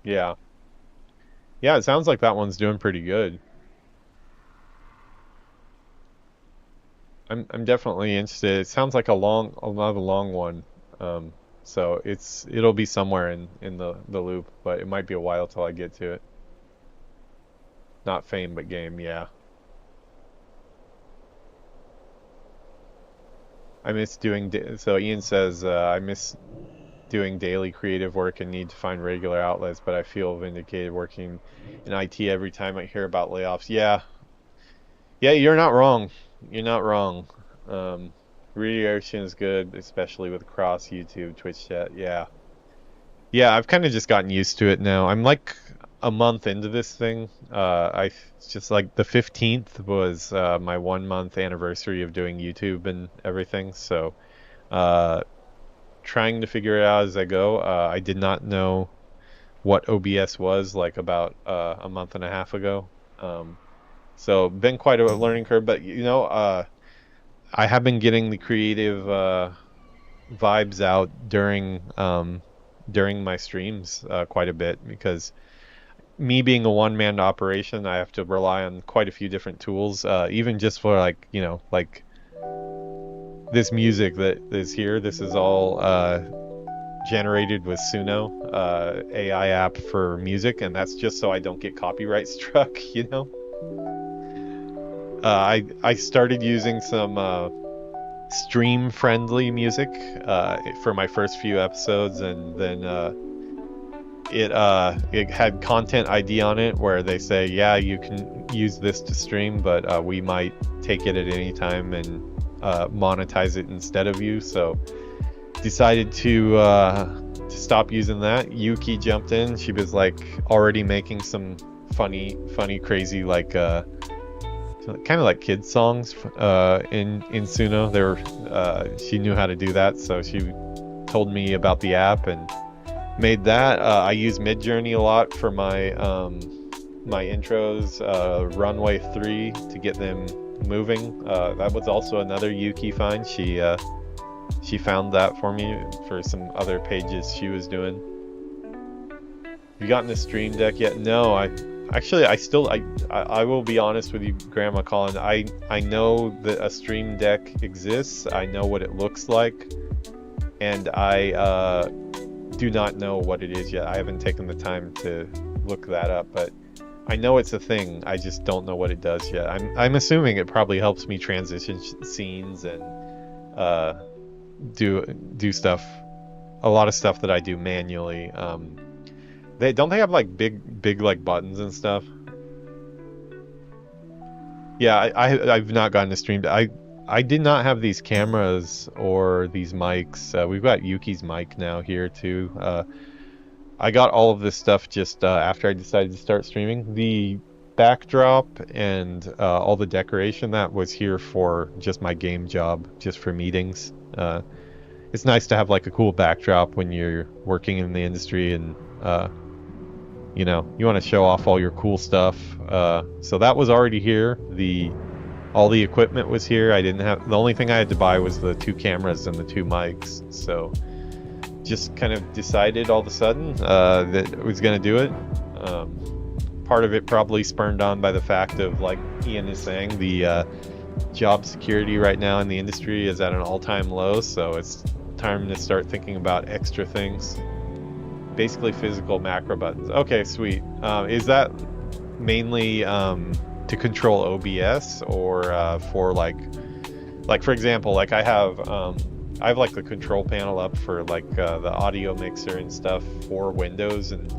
Yeah. Yeah, it sounds like that one's doing pretty good. I'm definitely interested. It sounds like another long one. So it'll be somewhere in the loop, but it might be a while till I get to it. Not fame, but game, yeah. I miss doing, so Ian says, I miss doing daily creative work and need to find regular outlets, but I feel vindicated working in IT every time I hear about layoffs. Yeah, you're not wrong. You're not wrong. Redirection is good, especially with cross YouTube, Twitch chat. Yeah. Yeah, I've kind of just gotten used to it now. I'm like a month into this thing. It's just like the 15th was my 1 month anniversary of doing YouTube and everything. So, trying to figure it out as I go. I did not know what OBS was like about a month and a half ago. So been quite a learning curve, but you know, I have been getting the creative vibes out during my streams quite a bit, because me being a one-man operation, I have to rely on quite a few different tools, even just for like, you know, like this music that is here. This is all generated with Suno, AI app for music, and that's just so I don't get copyright struck, you know. I started using some stream-friendly music for my first few episodes, and then it had content ID on it where they say, yeah, you can use this to stream, but we might take it at any time and monetize it instead of you. So decided to stop using that. Yuki jumped in. She was like already making some funny, crazy, like kind of like kids songs in Suno. They were she knew how to do that, so she told me about the app and made that. I use Midjourney a lot for my my intros, Runway 3 to get them moving. That was also another Yuki find. She found that for me for some other pages she was doing. You gotten a Stream Deck yet? No, I will be honest with you, Grandma Colin. I know that a Stream Deck exists. I know what it looks like, and I do not know what it is yet. I haven't taken the time to look that up, but I know it's a thing. I just don't know what it does yet. I'm assuming it probably helps me transition scenes and do stuff, a lot of stuff that I do manually. They have like big like buttons and stuff. Yeah, I've not gotten to stream. I did not have these cameras or these mics. We've got Yuki's mic now here too. I got all of this stuff just after I decided to start streaming. The backdrop and all the decoration, that was here for just my game job, just for meetings. It's nice to have like a cool backdrop when you're working in the industry, and you know, you want to show off all your cool stuff. So that was already here. All the equipment was here. The only thing I had to buy was the 2 cameras and the 2 mics. So just kind of decided all of a sudden that I was going to do it. Part of it probably spurned on by the fact of, like Ian is saying, the job security right now in the industry is at an all-time low. So it's time to start thinking about extra things. Basically physical macro buttons. Okay, sweet. Is that mainly to control OBS, or for like for example, like I have like the control panel up for like the audio mixer and stuff for Windows, and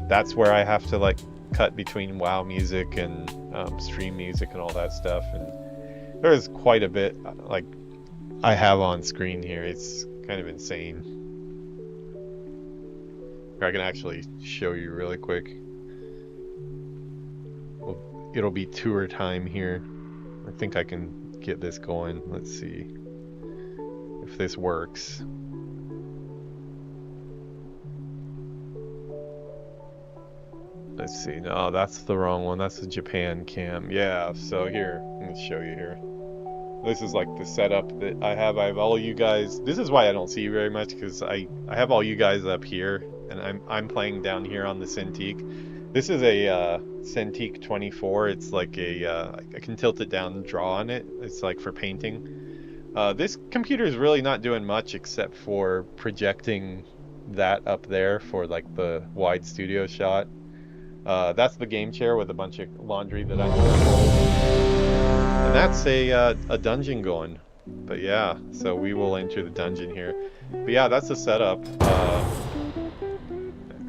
that's where I have to like cut between WoW music and stream music and all that stuff. And there's quite a bit like I have on screen here. It's kind of insane. I can actually show you really quick. Well, it'll be tour time here. I think I can get this going. Let's see if this works. Let's see. No, that's the wrong one. That's the Japan cam. Yeah, so here, let me show you here. This is like the setup that I have. I have all you guys. This is why I don't see you very much, because I have all you guys up here, and I'm playing down here on the Cintiq. This is a Cintiq 24. It's like I can tilt it down and draw on it. It's like for painting. This computer is really not doing much except for projecting that up there for like the wide studio shot. That's the game chair with a bunch of laundry that I do. And that's a dungeon going. But yeah, so we will enter the dungeon here. But yeah, that's the setup.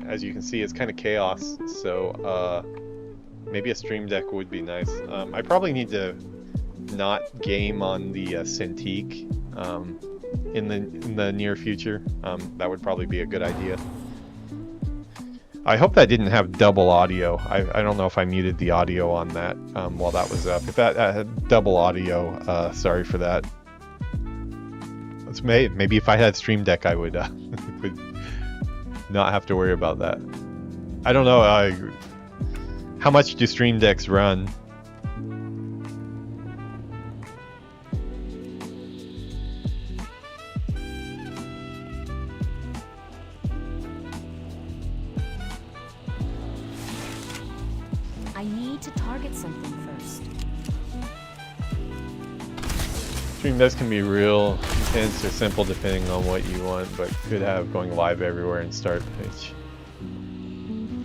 As you can see, it's kind of chaos, so maybe a stream deck would be nice. I probably need to not game on the Cintiq in the near future. That would probably be a good idea. I hope that didn't have double audio. I don't know if I muted the audio on that while that was up. If that had double audio, sorry for that. Maybe if I had Stream Deck, I would, would not have to worry about that. I don't know. How much do Stream Decks run? I need to target something first. Stream Decks can be real intense or simple depending on what you want, but could have going live everywhere and start page.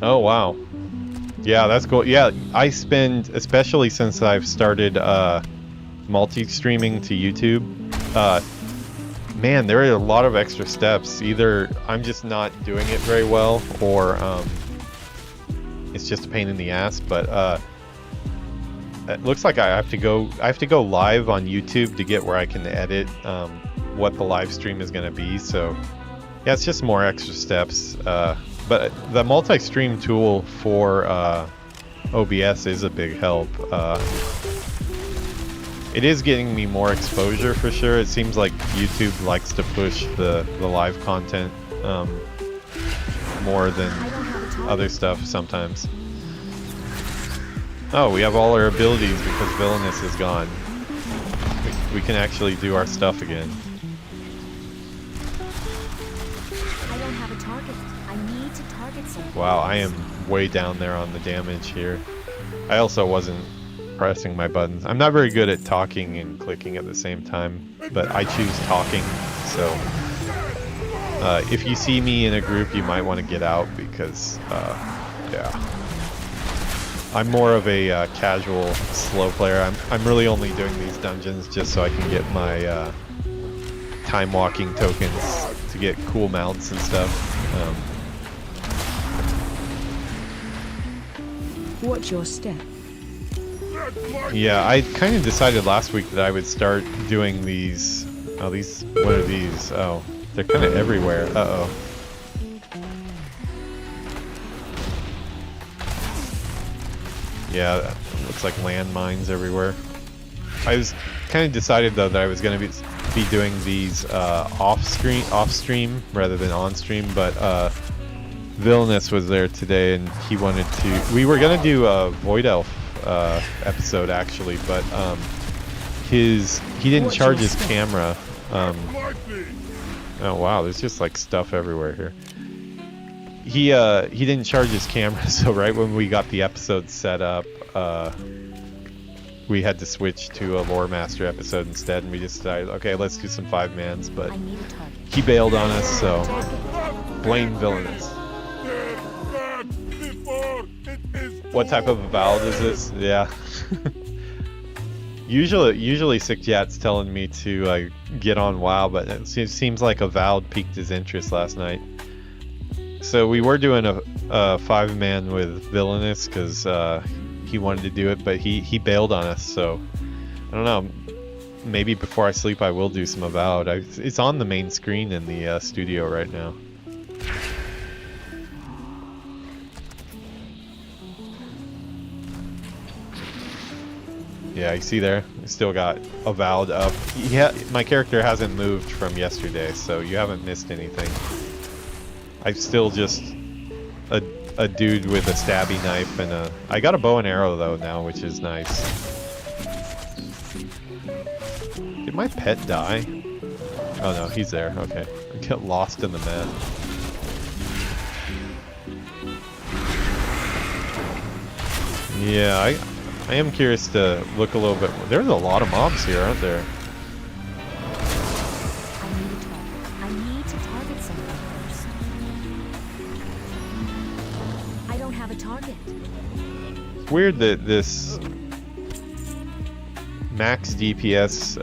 Oh wow. Yeah, that's cool. Yeah, I spend, especially since I've started multi-streaming to YouTube, man, there are a lot of extra steps. Either I'm just not doing it very well, or it's just a pain in the ass, but it looks like I have to go live on YouTube to get where I can edit what the live stream is going to be. So yeah, it's just more extra steps. But the multi-stream tool for OBS is a big help. It is getting me more exposure for sure. It seems like YouTube likes to push the live content more than other stuff sometimes. Oh, we have all our abilities because Villinus is gone. We can actually do our stuff again. I don't have a target. I need to target something. Wow, I am way down there on the damage here. I also wasn't pressing my buttons. I'm not very good at talking and clicking at the same time, but I choose talking, so if you see me in a group, you might want to get out because, yeah. I'm more of a casual, slow player. I'm really only doing these dungeons just so I can get my time walking tokens to get cool mounts and stuff. Watch your step. Yeah, I kind of decided last week that I would start doing these. Oh, these. What are these? Oh, they're kind of everywhere. Uh-oh. Yeah, looks like landmines everywhere. I was kind of decided though that I was going to be doing these off stream rather than on stream, but Villinus was there today and he wanted to. We were going to do a Void Elf episode actually, but he didn't charge his camera. Oh wow, there's just like stuff everywhere here. He didn't charge his camera, so right when we got the episode set up, we had to switch to a Loremaster episode instead, and we just decided, okay, let's do some 5-mans, but he bailed on us, so blame Villinus. What type of Avowed is this? Yeah. Usually Sickjat's telling me to get on WoW, but it seems like Avowed piqued his interest last night. So we were doing a 5-man with Villinus because he wanted to do it, but he bailed on us. So I don't know. Maybe before I sleep, I will do some Avowed. It's on the main screen in the studio right now. Yeah, you see there, I still got Avowed up. Yeah, my character hasn't moved from yesterday, so you haven't missed anything. I'm still just a dude with a stabby knife and I got a bow and arrow though now, which is nice. Did my pet die? Oh no, he's there. Okay, I get lost in the map. Yeah, I am curious to look a little bit more. There's a lot of mobs here, aren't there? I need to target something first. I don't have a target. It's weird that this max DPS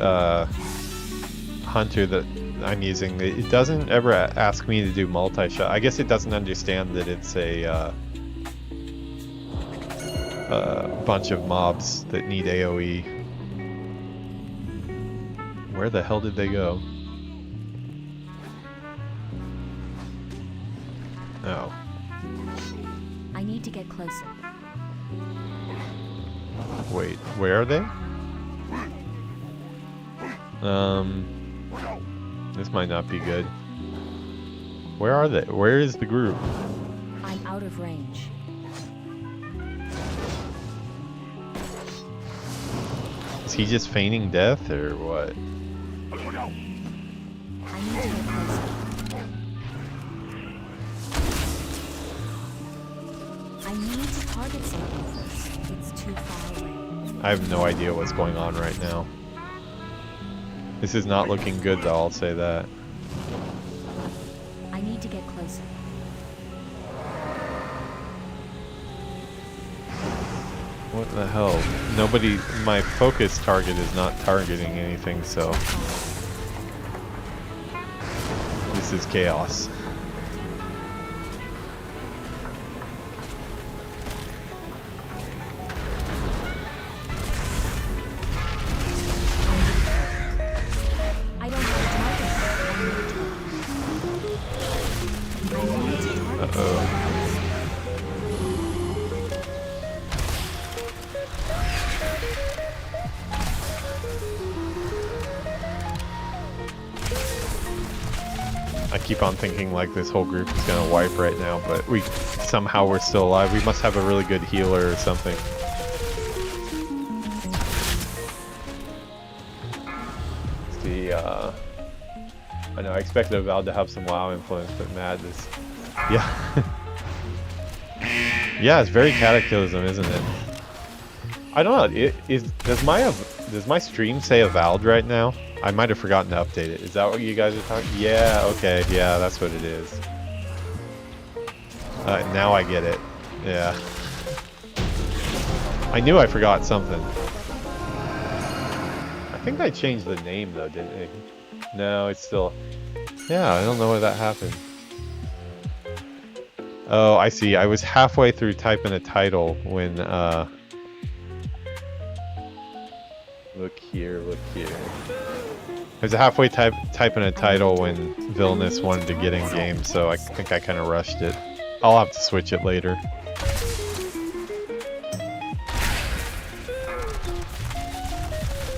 hunter that I'm using, it doesn't ever ask me to do multi-shot. I guess it doesn't understand that it's a bunch of mobs that need AoE. Where the hell did they go? Oh. I need to get closer. Wait, where are they? This might not be good. Where are they? Where is the group? I'm out of range. Is he just feigning death or what? I need to get closer. I need to target something first. It's too far away. I have no idea what's going on right now. This is not looking good though, I'll say that. I need to get closer. What the hell? Nobody, my focus target is not targeting anything, so this is chaos. I keep on thinking like this whole group is gonna wipe right now, but somehow we're still alive. We must have a really good healer or something. I know I expected Val to have some WoW influence, but madness. Yeah. Yeah, it's very Cataclysm, isn't it? I don't know. Does my stream say Avowed right now? I might have forgotten to update it. Is that what you guys are talking? Yeah, okay, yeah, that's what it is. Now I get it. Yeah. I knew I forgot something. I think I changed the name though, didn't I? No, it's still... Yeah, I don't know why that happened. Oh, I see. I was halfway through typing a title when, Look here. I was halfway typing a title when Villinus wanted to get in game, so I think I kind of rushed it. I'll have to switch it later.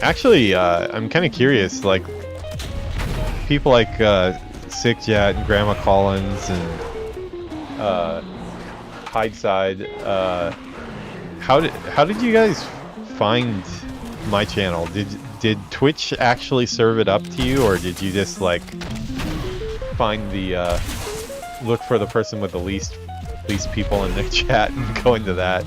Actually, I'm kind of curious, like, people like Sickjat and Grandma Collins and Hideside, how did you guys find my channel? Did Twitch actually serve it up to you, or did you just like find the look for the person with the least people in the chat and go into that?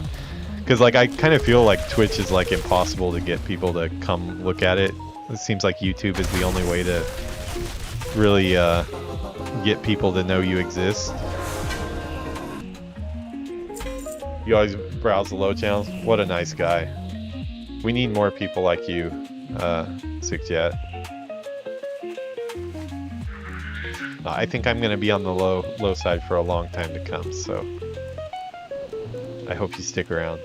Because like I kind of feel like Twitch is like impossible to get people to come look at it. It seems like YouTube is the only way to really get people to know you exist. You always browse the low channels. What a nice guy. We need more people like you, Sickjat. I think I'm gonna be on the low side for a long time to come, so I hope you stick around.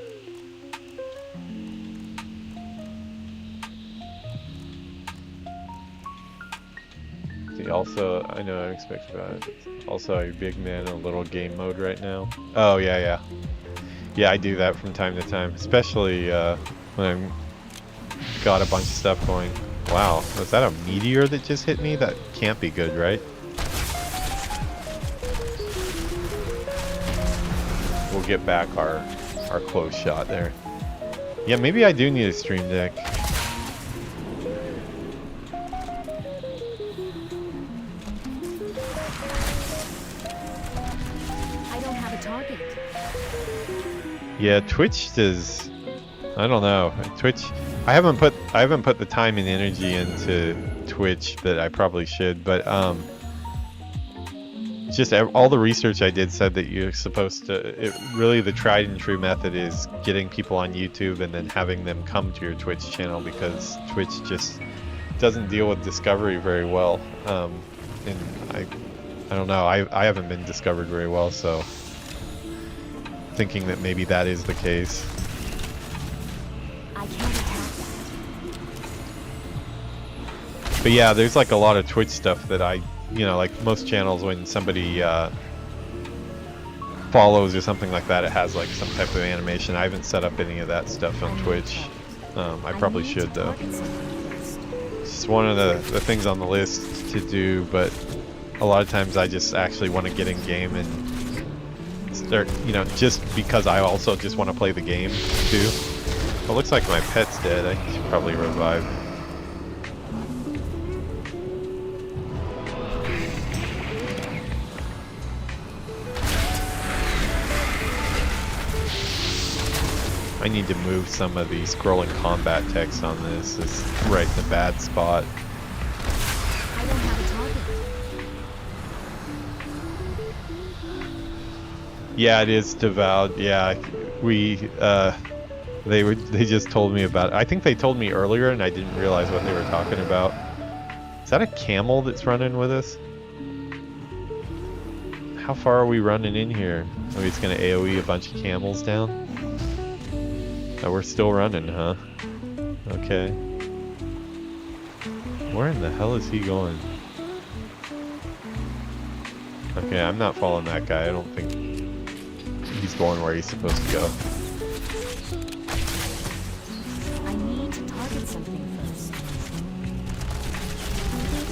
See, also, I know I'm expecting about it. Also, a big man in a little game mode right now. Oh yeah. Yeah, I do that from time to time, especially when I've got a bunch of stuff going. Wow, was that a meteor that just hit me? That can't be good, right? We'll get back our close shot there. Yeah, maybe I do need a stream deck. I don't have a target. Yeah, Twitch does. I don't know. Twitch. I haven't put the time and energy into Twitch that I probably should, but just all the research I did said that you're supposed to. Really, the tried and true method is getting people on YouTube and then having them come to your Twitch channel, because Twitch just doesn't deal with discovery very well. And I don't know. I haven't been discovered very well, so thinking that maybe that is the case. I can't attack But yeah, there's like a lot of Twitch stuff that I, you know, like most channels when somebody follows or something like that, it has like some type of animation. I haven't set up any of that stuff on Twitch. I probably should though. It's one of the things on the list to do, but a lot of times I just actually want to get in game and start, you know, just because I also just want to play the game too. It looks like my pet's dead. I should probably revive. I need to move some of the scrolling combat text on this. It's right in the bad spot. I don't have a target. Yeah, it is devoured. Yeah, we they just told me about it. I think they told me earlier and I didn't realize what they were talking about. Is that a camel that's running with us? How far are we running in here? Oh, he's gonna AoE a bunch of camels down? Oh, we're still running, huh? Okay. Where in the hell is he going? Okay, I'm not following that guy. I don't think he's going where he's supposed to go. I need to target something first.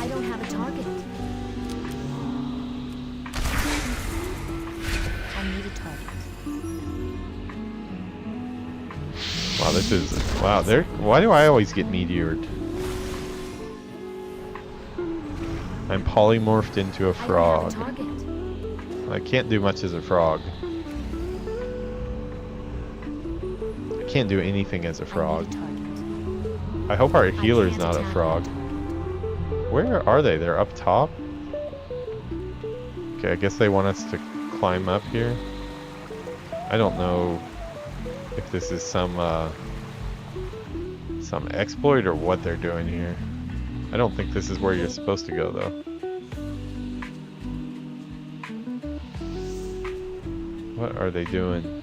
I don't have a target. I need a target. Wow, this is... Wow, there... Why do I always get meteored? I'm polymorphed into a frog. I can't do much as a frog. I can't do anything as a frog. I hope our healer's not a frog. Where are they? They're up top? Okay, I guess they want us to climb up here. I don't know if this is some exploit or what they're doing here. I don't think this is where you're supposed to go though. What are they doing?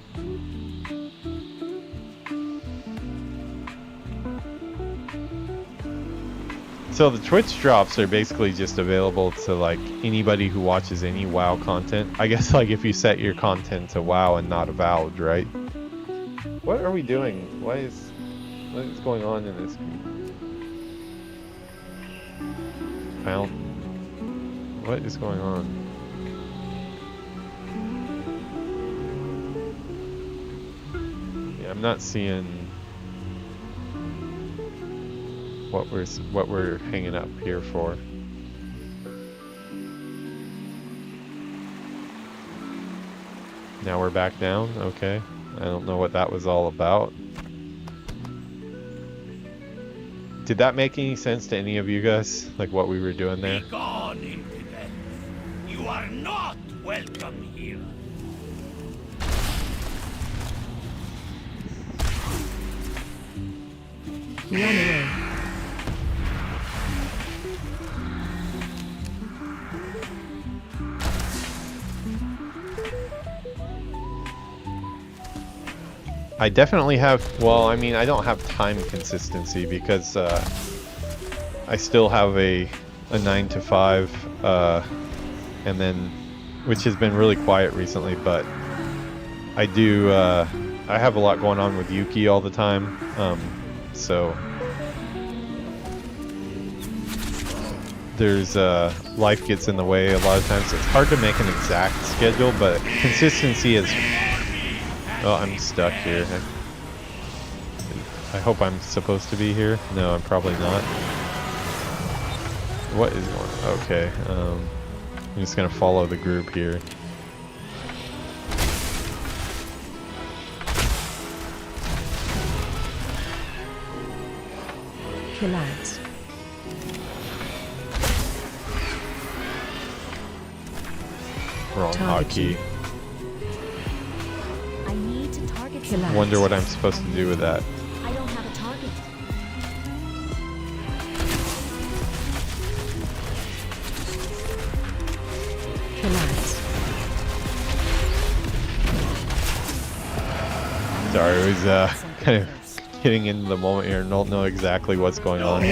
So the Twitch drops are basically just available to like anybody who watches any WoW content. I guess like if you set your content to WoW and not Avowed, right? What are we doing? What is going on in this fountain? What is going on? Yeah, I'm not seeing what we're hanging up here for. Now we're back down. Okay. I don't know what that was all about. Did that make any sense to any of you guys? Like what we were doing there? Be gone, infidel. You are not welcome here. Run away. I definitely have, well, I mean, I don't have time consistency because I still have a 9 to 5, and then, which has been really quiet recently, but I do, I have a lot going on with Yuki all the time, so there's, life gets in the way a lot of times. It's hard to make an exact schedule, but consistency is... Oh, I'm stuck here. I hope I'm supposed to be here. No, I'm probably not. What is going on? Okay, I'm just gonna follow the group here. Relax. Wrong hotkey. Wonder what I'm supposed to do with that. I don't have a target. Sorry, I was kind of getting into the moment here and don't know exactly what's going on.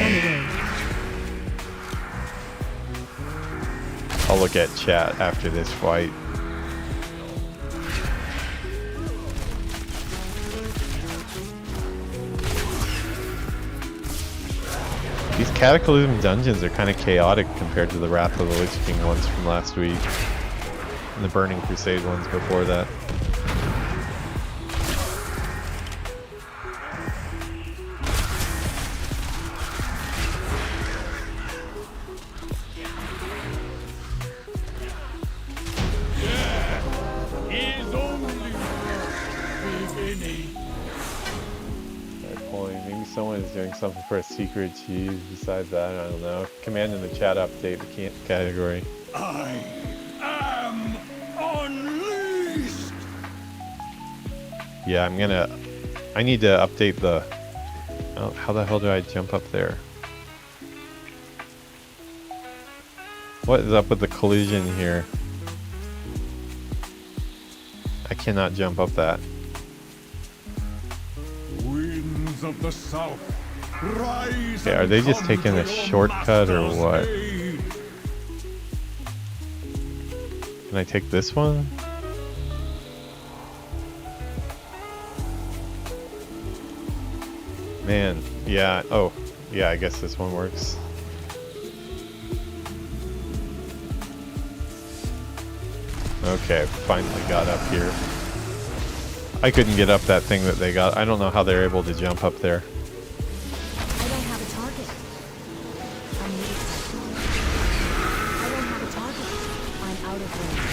I'll look at chat after this fight. These Cataclysm dungeons are kind of chaotic compared to the Wrath of the Lich King ones from last week. And the Burning Crusade ones before that. Someone is doing something for a secret cheese. Besides that, I don't know. Command in the chat update the category. I am unleashed. Yeah, I need to update the... Oh, how the hell do I jump up there? What is up with the collision here? I cannot jump up that. Of the south, rise. Okay, are they just taking a shortcut or what? Can I take this one? Man, yeah, oh, yeah, I guess this one works. Okay, finally got up here. I couldn't get up that thing that they got. I don't know how they're able to jump up there. I don't have a target. I need a target. I don't have a target. I'm out of range.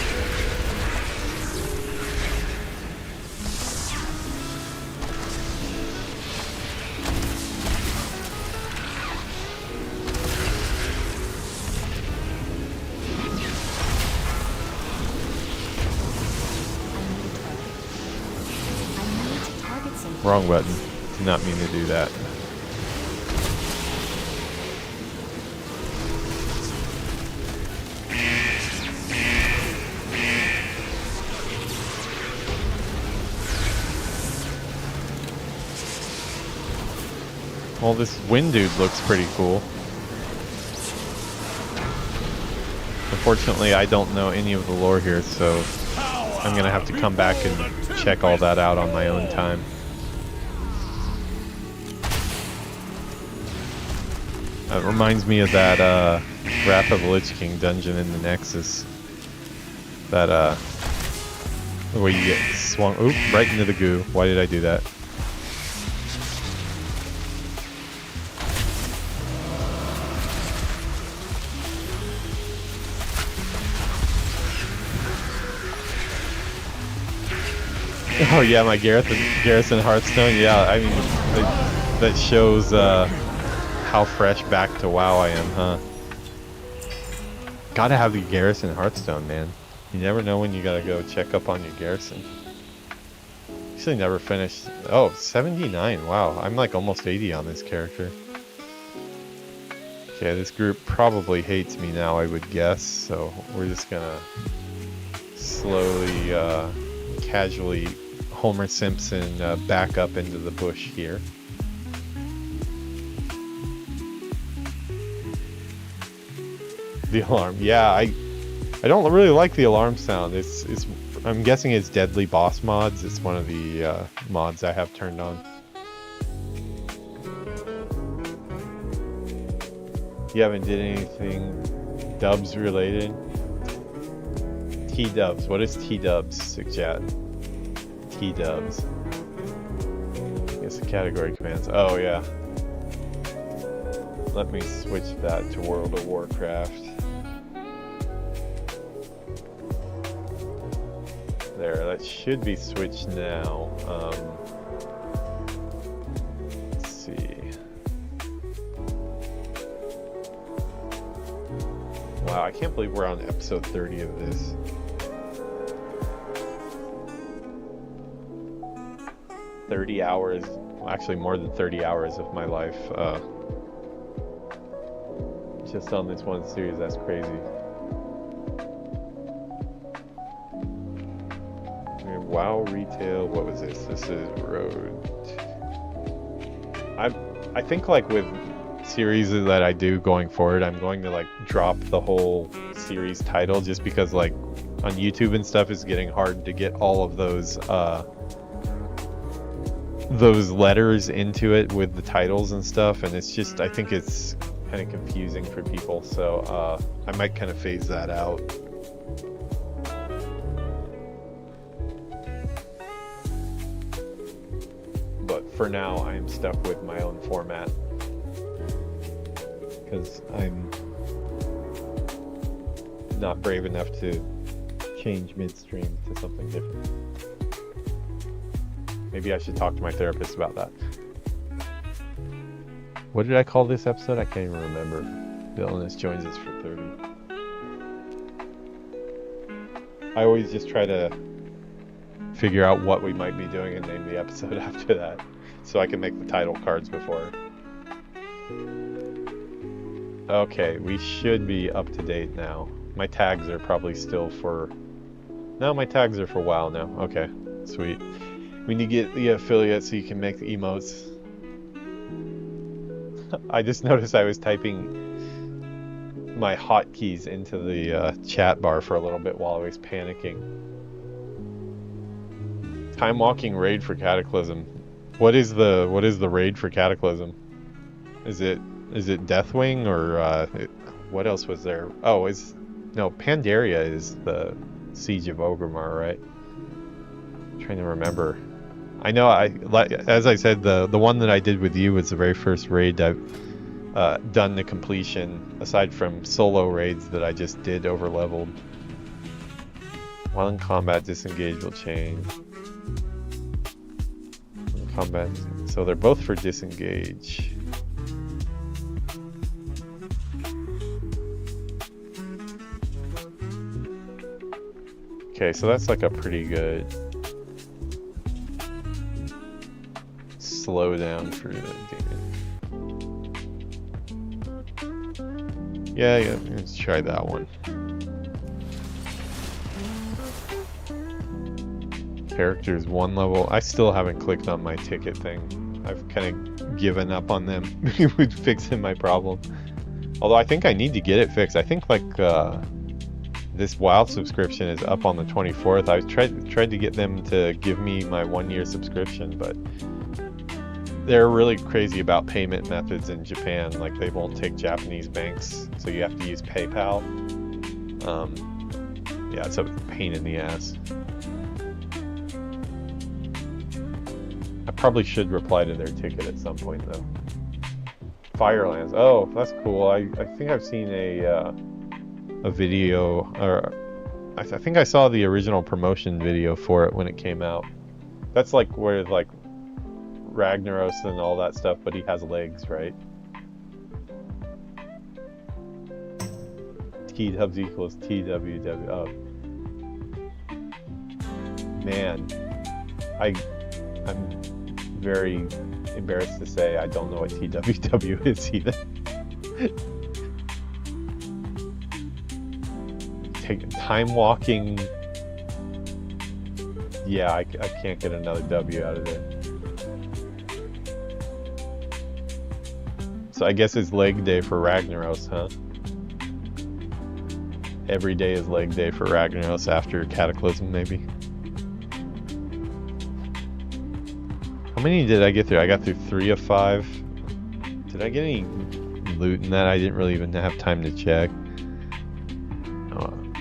Wrong button. Did not mean to do that. Well, this wind dude looks pretty cool. Unfortunately, I don't know any of the lore here, so I'm gonna have to come back and check all that out on my own time. It reminds me of that Wrath of the Lich King dungeon in the Nexus. That where you get swung right into the goo. Why did I do that? Oh yeah, my Garrison Hearthstone. Yeah, I mean that shows how fresh back to WoW I am, huh? Gotta have the Garrison Hearthstone, man. You never know when you gotta go check up on your Garrison. Actually never finished. Oh, 79. Wow, I'm like almost 80 on this character. Okay, this group probably hates me now, I would guess. So we're just gonna slowly, casually Homer Simpson back up into the bush here. The alarm, yeah, I don't really like the alarm sound. It's I'm guessing it's Deadly Boss mods. It's one of the mods I have turned on. You haven't did anything dubs related? T-dubs. What is T-dubs? Sick chat. T-dubs. I guess the category commands. Oh yeah. Let me switch that to World of Warcraft. There, that should be switched now. Let's see. Wow, I can't believe we're on episode 30 of this. "30 hours, well, actually more than 30 hours of my life just on this one series. That's crazy. WoW Retail, what was this? This is Road. I think like with series that I do going forward, I'm going to like drop the whole series title, just because like on YouTube and stuff it's getting hard to get all of those letters into it with the titles and stuff, and it's just, I think it's kind of confusing for people, so I might kind of phase that out. But for now I am stuck with my own format because I'm not brave enough to change midstream to something different. Maybe I should talk to my therapist about that. What did I call this episode? I can't even remember. Villinus joins us for 30. I always just try to figure out what we might be doing and name the episode after that, so I can make the title cards before. Okay, we should be up to date now. My tags are probably still for... No, my tags are for WoW now. Okay, sweet. We need to get the affiliate so you can make the emotes. I just noticed I was typing my hotkeys into the chat bar for a little bit while I was panicking. Time walking raid for Cataclysm. What is the raid for Cataclysm? Is it Deathwing or what else was there? Oh, Pandaria is the Siege of Orgrimmar, right? I'm trying to remember. I know as I said, the one that I did with you was the very first raid I've done to completion, aside from solo raids that I just did over leveled. While in combat, disengage will change. In combat, so they're both for disengage. Okay, so that's like a pretty good slowdown for the game. Yeah, let's try that one. Characters 1 level. I still haven't clicked on my ticket thing. I've kind of given up on them with fixing my problem. Although I think I need to get it fixed. I think like this WoW subscription is up on the 24th. I tried to get them to give me my 1-year subscription, but they're really crazy about payment methods in Japan. Like, they won't take Japanese banks, so you have to use PayPal. Yeah, it's a pain in the ass. I probably should reply to their ticket at some point, though. Firelands. Oh, that's cool. I think I've seen a video, or I think I saw the original promotion video for it when it came out. That's like where like Ragnaros and all that stuff, but he has legs, right? T-dubs equals TWW. Oh. Man, I'm very embarrassed to say I don't know what TWW is either. Time walking. Yeah, I can't get another W out of there. So I guess it's leg day for Ragnaros, huh? Every day is leg day for Ragnaros after Cataclysm, maybe. How many did I get through? I got through 3 of 5. Did I get any loot in that? I didn't really even have time to check.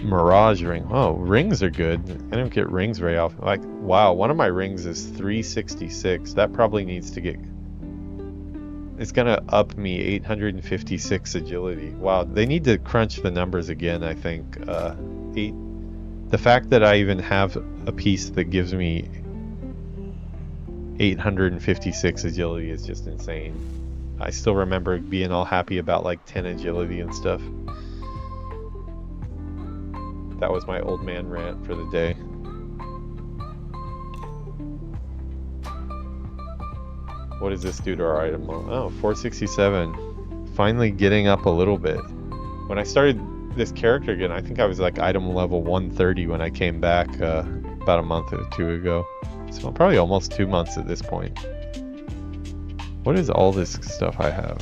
Mirage ring. Oh, rings are good. I don't get rings very often. Like, wow, one of my rings is 366. That probably needs to get... It's gonna up me 856 agility. Wow, they need to crunch the numbers again, I think. The fact that I even have a piece that gives me 856 agility is just insane. I still remember being all happy about like 10 agility and stuff. That was my old man rant for the day. What does this do to our item? Oh, 467. Finally getting up a little bit. When I started this character again, I think I was like item level 130 when I came back about a month or 2 ago. So probably almost 2 months at this point. What is all this stuff I have?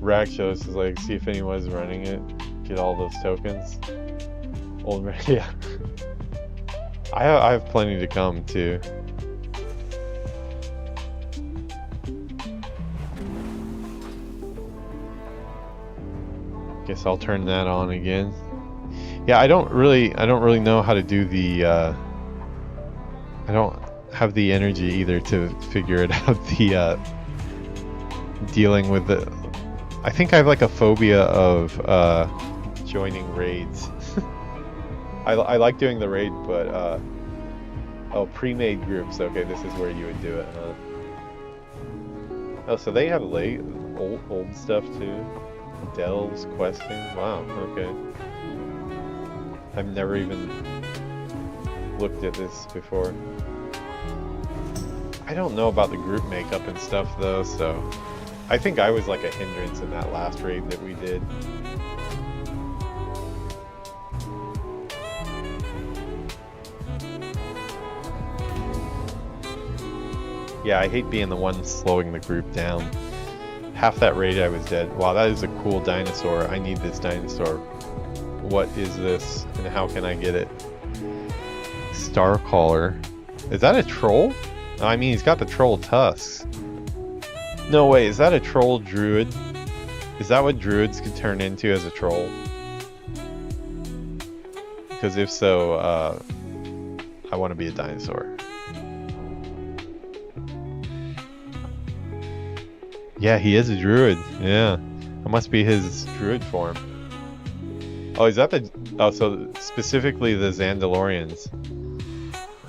Rakshos is like, see if anyone's running it. Get all those tokens. Old yeah. I have plenty to come too. Guess I'll turn that on again. Yeah, I don't really know how to do the I don't have the energy either to figure it out, the dealing with the I think I have like a phobia of joining raids. I like doing the raid, but oh, pre-made groups. Okay, this is where you would do it, huh? Oh, so they have old stuff too. Delves, questing. Wow, okay. I've never even looked at this before. I don't know about the group makeup and stuff though, so I think I was like a hindrance in that last raid that we did. Yeah, I hate being the one slowing the group down. Half that raid I was dead. Wow, that is a cool dinosaur. I need this dinosaur. What is this and how can I get it? Starcaller. Is that a troll? Oh, I mean, he's got the troll tusks. No way, is that a troll druid? Is that what druids could turn into as a troll? Because if so, I want to be a dinosaur. Yeah, he is a druid. Yeah, it must be his druid form. Oh, is that the... Oh, so specifically the Zandalorians.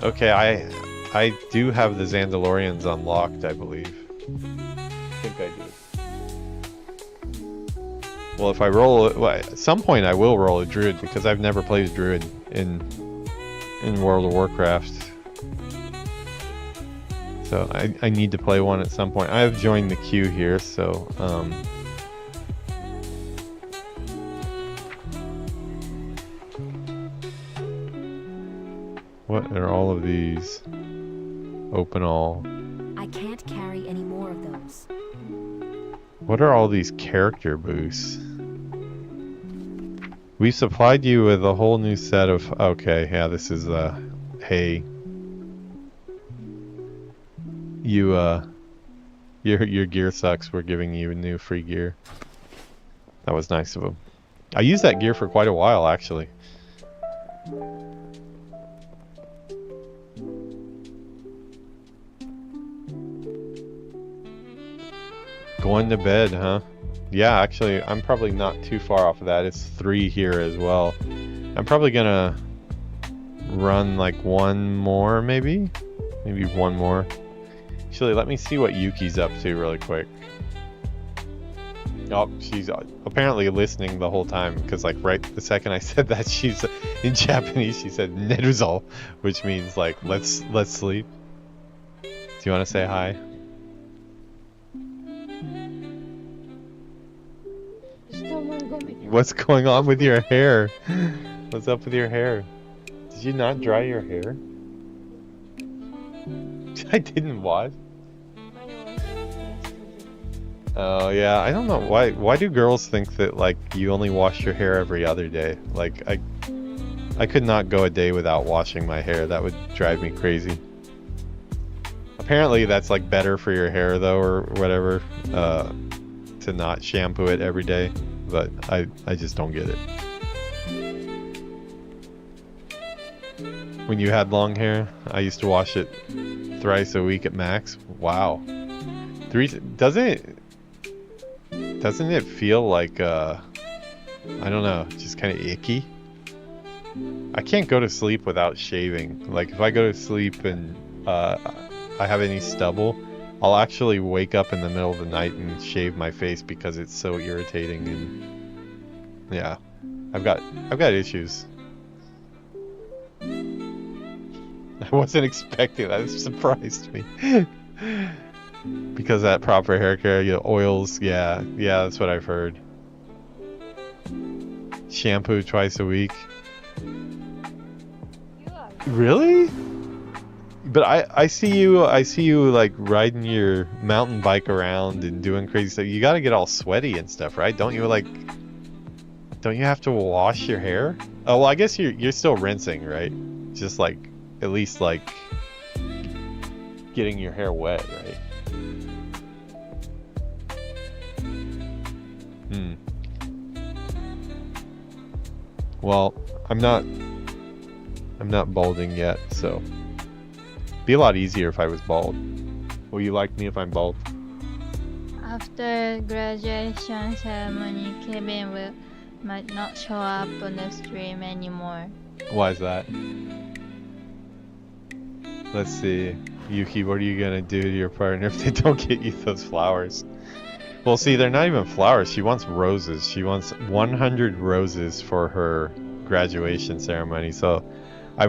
Okay, I do have the Zandalorians unlocked, I believe. I think I do. Well, if I roll... Well, at some point I will roll a druid, because I've never played a druid in World of Warcraft. So I need to play one at some point. I have joined the queue here, so what are all of these? Open all. I can't carry any more of those. What are all these character boosts? We supplied you with a whole new set of... Okay, yeah, this is hay. Your gear sucks. We're giving you new free gear. That was nice of him. I used that gear for quite a while, actually. Going to bed, huh? Yeah, actually, I'm probably not too far off of that. It's 3 here as well. I'm probably gonna run like one more, maybe? Maybe one more. Actually, let me see what Yuki's up to really quick. Oh, she's apparently listening the whole time, because like right the second I said that, she's in Japanese, she said "Neruzal," which means like let's sleep. Do you want to say hi? What's going on with your hair? What's up with your hair? Did you not dry your hair? I didn't what? Oh yeah, I don't know why do girls think that like you only wash your hair every other day? Like I could not go a day without washing my hair. That would drive me crazy. Apparently that's like better for your hair though, or whatever, to not shampoo it every day, but I just don't get it. When you had long hair, I used to wash it thrice a week at max. Wow. Doesn't it feel like, I don't know, just kind of icky? I can't go to sleep without shaving. Like, if I go to sleep and I have any stubble, I'll actually wake up in the middle of the night and shave my face because it's so irritating. And yeah, I've got issues. I wasn't expecting that. It surprised me. Because that proper hair care, you know, oils, yeah, that's what I've heard. Shampoo twice a week. Really? But I see you like riding your mountain bike around and doing crazy stuff. You gotta get all sweaty and stuff, right? Don't you have to wash your hair? Oh well, I guess you're still rinsing, right? Just like at least like getting your hair wet, right? Well, I'm not balding yet, so it'd be a lot easier if I was bald. Will you like me if I'm bald? After graduation ceremony, Kevin might not show up on the stream anymore. Why is that? Let's see. Yuki, what are you gonna do to your partner if they don't get you those flowers? Well, see, they're not even flowers. She wants roses. She wants 100 roses for her graduation ceremony. So I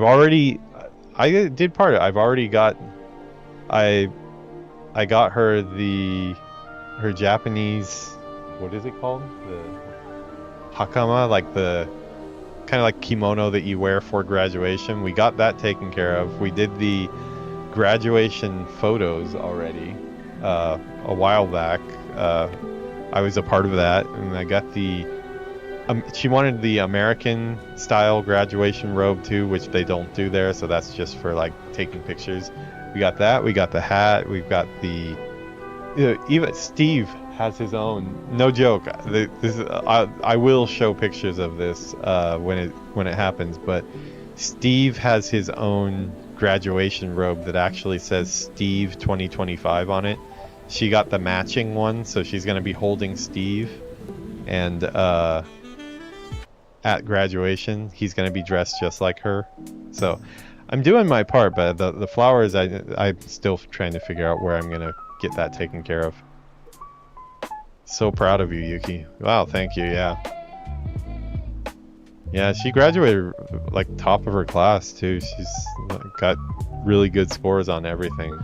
did part of it. I've already got, I got her her Japanese, what is it called? The hakama, like the kind of like kimono that you wear for graduation. We got that taken care of. We did the graduation photos already a while back. I was a part of that, and I got the she wanted the American style graduation robe too, which they don't do there, so that's just for like taking pictures. We got that, we got the hat, we've got the even Steve has his own, no joke, this I will show pictures of this when it happens, but Steve has his own graduation robe that actually says Steve 2025 on it. She got the matching one, so she's going to be holding Steve, and at graduation he's going to be dressed just like her. So I'm doing my part, but the flowers, I'm still trying to figure out where I'm going to get that taken care of. So proud of you, Yuki. Wow, thank you. Yeah, she graduated like top of her class too. She's got really good scores on everything.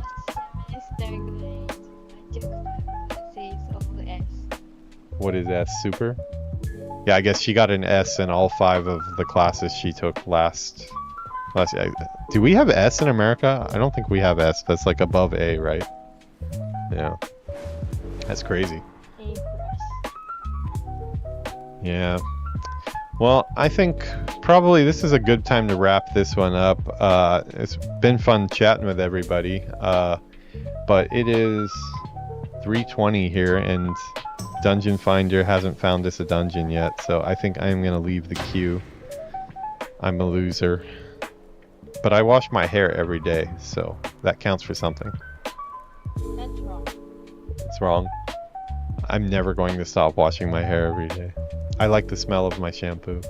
What is S? Super? Yeah, I guess she got an S in all 5 of the classes she took last year. Do we have S in America? I don't think we have S. That's like above A, right? Yeah. That's crazy. Yeah. Well, I think probably this is a good time to wrap this one up. It's been fun chatting with everybody. But it is 3:20 here, and Dungeon Finder hasn't found us a dungeon yet, so I think I'm gonna leave the queue. I'm a loser. But I wash my hair every day, so that counts for something. That's wrong. It's wrong. I'm never going to stop washing my hair every day. I like the smell of my shampoo.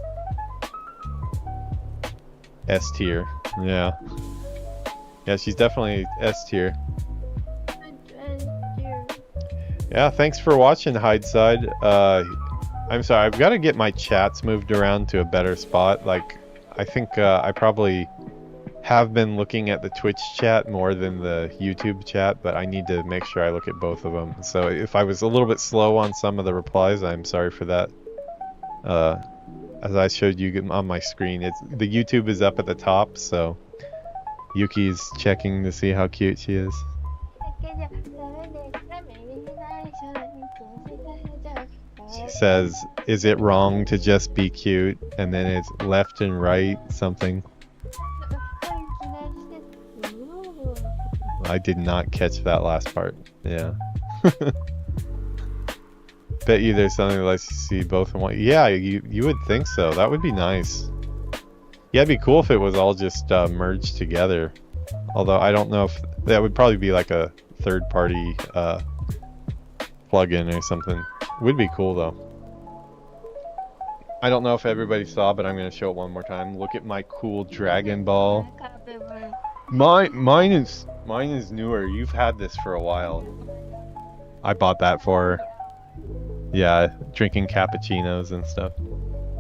S tier. Yeah. Yeah, she's definitely S tier. Yeah, thanks for watching, Hideside. I'm sorry, I've got to get my chats moved around to a better spot. Like, I think I probably have been looking at the Twitch chat more than the YouTube chat, but I need to make sure I look at both of them. So if I was a little bit slow on some of the replies, I'm sorry for that. As I showed you on my screen, the YouTube is up at the top, so Yuki's checking to see how cute she is. She says, "Is it wrong to just be cute?" And then it's left and right something. I did not catch that last part. Yeah. Bet you there's something that lets you see both in one. Yeah, you would think so. That would be nice. Yeah, it'd be cool if it was all just merged together. Although I don't know if that would probably be like a third-party plugin or something. Would be cool though. I don't know if everybody saw, but I'm going to show it one more time. Look at my cool Dragon Ball. Mine is newer. You've had this for a while. I bought that for her. Yeah, drinking cappuccinos and stuff.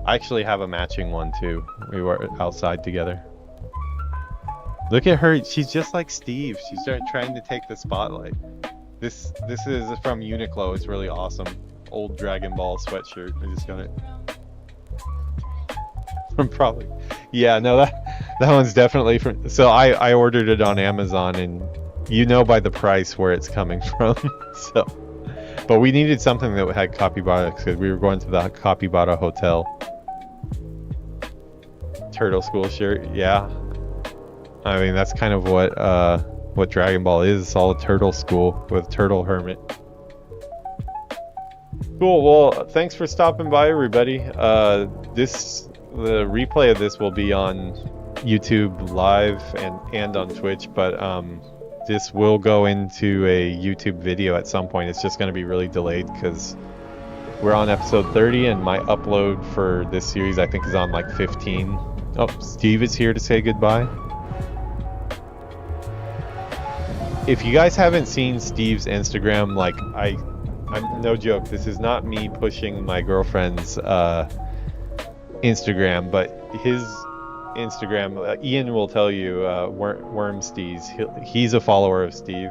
I actually have a matching one too. We were outside together. Look at her. She's just like Steve. She's trying to take the spotlight. This is from Uniqlo. It's really awesome. Old Dragon Ball sweatshirt. I just got it. Probably. Yeah, no, That one's definitely from. So I ordered it on Amazon, and you know by the price where it's coming from. So, but we needed something that had capybara because we were going to the capybara hotel. Turtle School shirt, yeah. I mean that's kind of what Dragon Ball is. It's all a turtle school with Turtle Hermit. Cool. Well, thanks for stopping by, everybody. The replay of this will be on YouTube Live and on Twitch, but this will go into a YouTube video at some point. It's just going to be really delayed because we're on episode 30, and my upload for this series I think is on like 15. Oh, Steve is here to say goodbye. If you guys haven't seen Steve's Instagram, like I'm no joke, this is not me pushing my girlfriend's Instagram, but his Instagram, Ian will tell you, Wormsteez, he's a follower of Steve.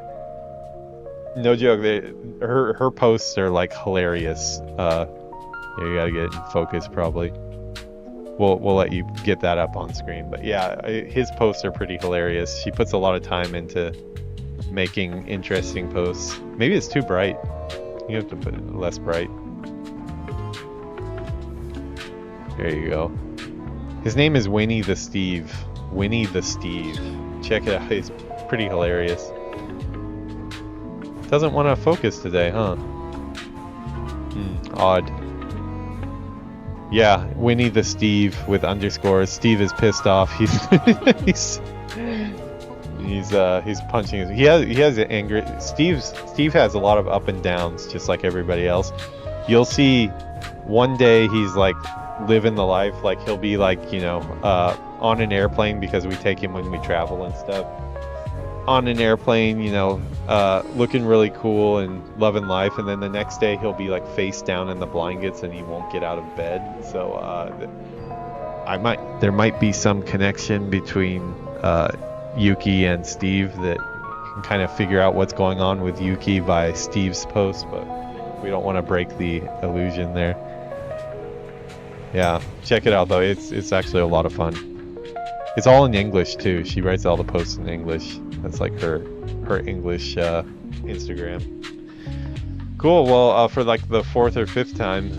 No joke, her posts are like hilarious. You gotta get it in focus probably. We'll let you get that up on screen, but yeah, his posts are pretty hilarious. She puts a lot of time into making interesting posts. Maybe it's too bright. You have to put it less bright. There you go. His name is Winnie the Steve. Winnie the Steve. Check it out. He's pretty hilarious. Doesn't want to focus today, huh? Odd. Yeah, Winnie the Steve with underscores. Steve is pissed off. He's punching. He has anger. Steve has a lot of up and downs, just like everybody else. You'll see one day he's like living the life, like he'll be like, you know, on an airplane, because we take him when we travel and stuff. On an airplane, you know, looking really cool and loving life, and then the next day he'll be like face down in the blankets and he won't get out of bed. So there might be some connection between Yuki and Steve that can kind of figure out what's going on with Yuki by Steve's post, but we don't want to break the illusion there. Yeah, check it out though. It's actually a lot of fun. It's all in English too. She writes all the posts in English. That's like her English Instagram. Cool. Well, for like the 4th or 5th time,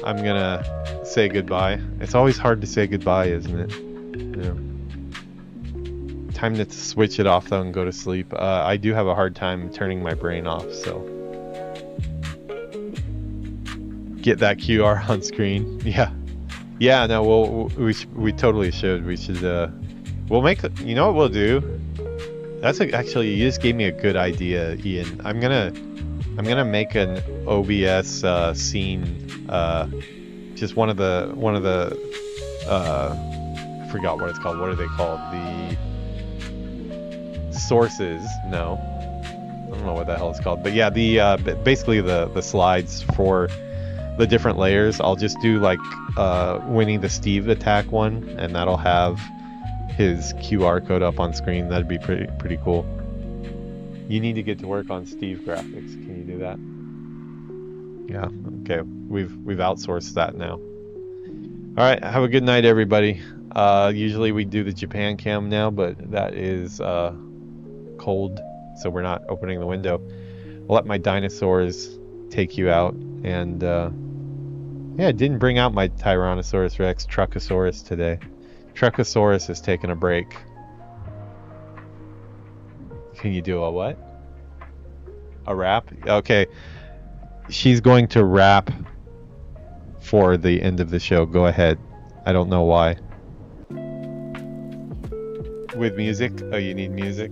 I'm gonna say goodbye. It's always hard to say goodbye, isn't it? Yeah. Time to switch it off though and go to sleep. I do have a hard time turning my brain off, so get that QR on screen. Yeah, no, we totally should. We should we'll make, you know what we'll do? That's actually, you just gave me a good idea, Ian. I'm gonna make an OBS scene, just one of the I forgot what it's called. What are they called? The sources? No, I don't know what the hell it's called. But yeah, the basically the slides for the different layers. I'll just do like Winnie the Steve attack one, and that'll have his QR code up on screen. That'd be pretty cool. You need to get to work on Steve graphics. Can you do that? Yeah. Okay. We've outsourced that now. All right. Have a good night, everybody. Usually we do the Japan cam now, but that is cold, so we're not opening the window. I'll let my dinosaurs take you out, and yeah, I didn't bring out my Tyrannosaurus Rex Truckosaurus today. Truckosaurus is taking a break. Can you do a what? A rap? Okay. She's going to rap for the end of the show. Go ahead. I don't know why. With music? Oh, you need music?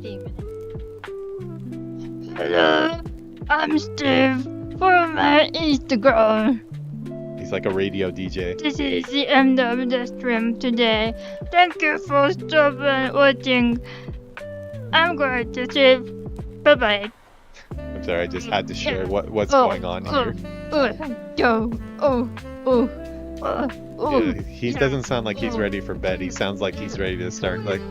Hello, I'm Steve from my Instagram. He's like a radio DJ. This is the end of the stream today. Thank you for stopping watching. I'm going to say bye-bye. I'm sorry, I just had to share what's going on here. He doesn't sound like he's ready for bed. He sounds like he's ready to start like...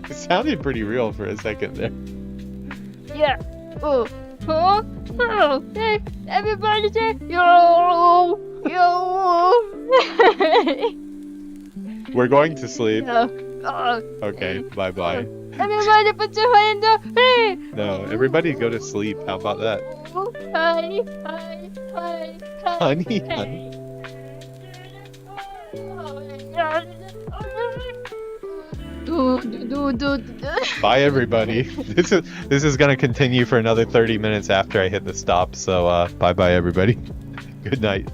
It sounded pretty real for a second there. Yeah. Hey, everybody say yo. We're going to sleep. Oh, Okay, bye-bye. everybody put your hand up. Hey. No, everybody go to sleep. How about that? Hi. Honey, honey. Bye, everybody. This is gonna continue for another 30 minutes after I hit the stop. So, bye-bye, everybody. Good night.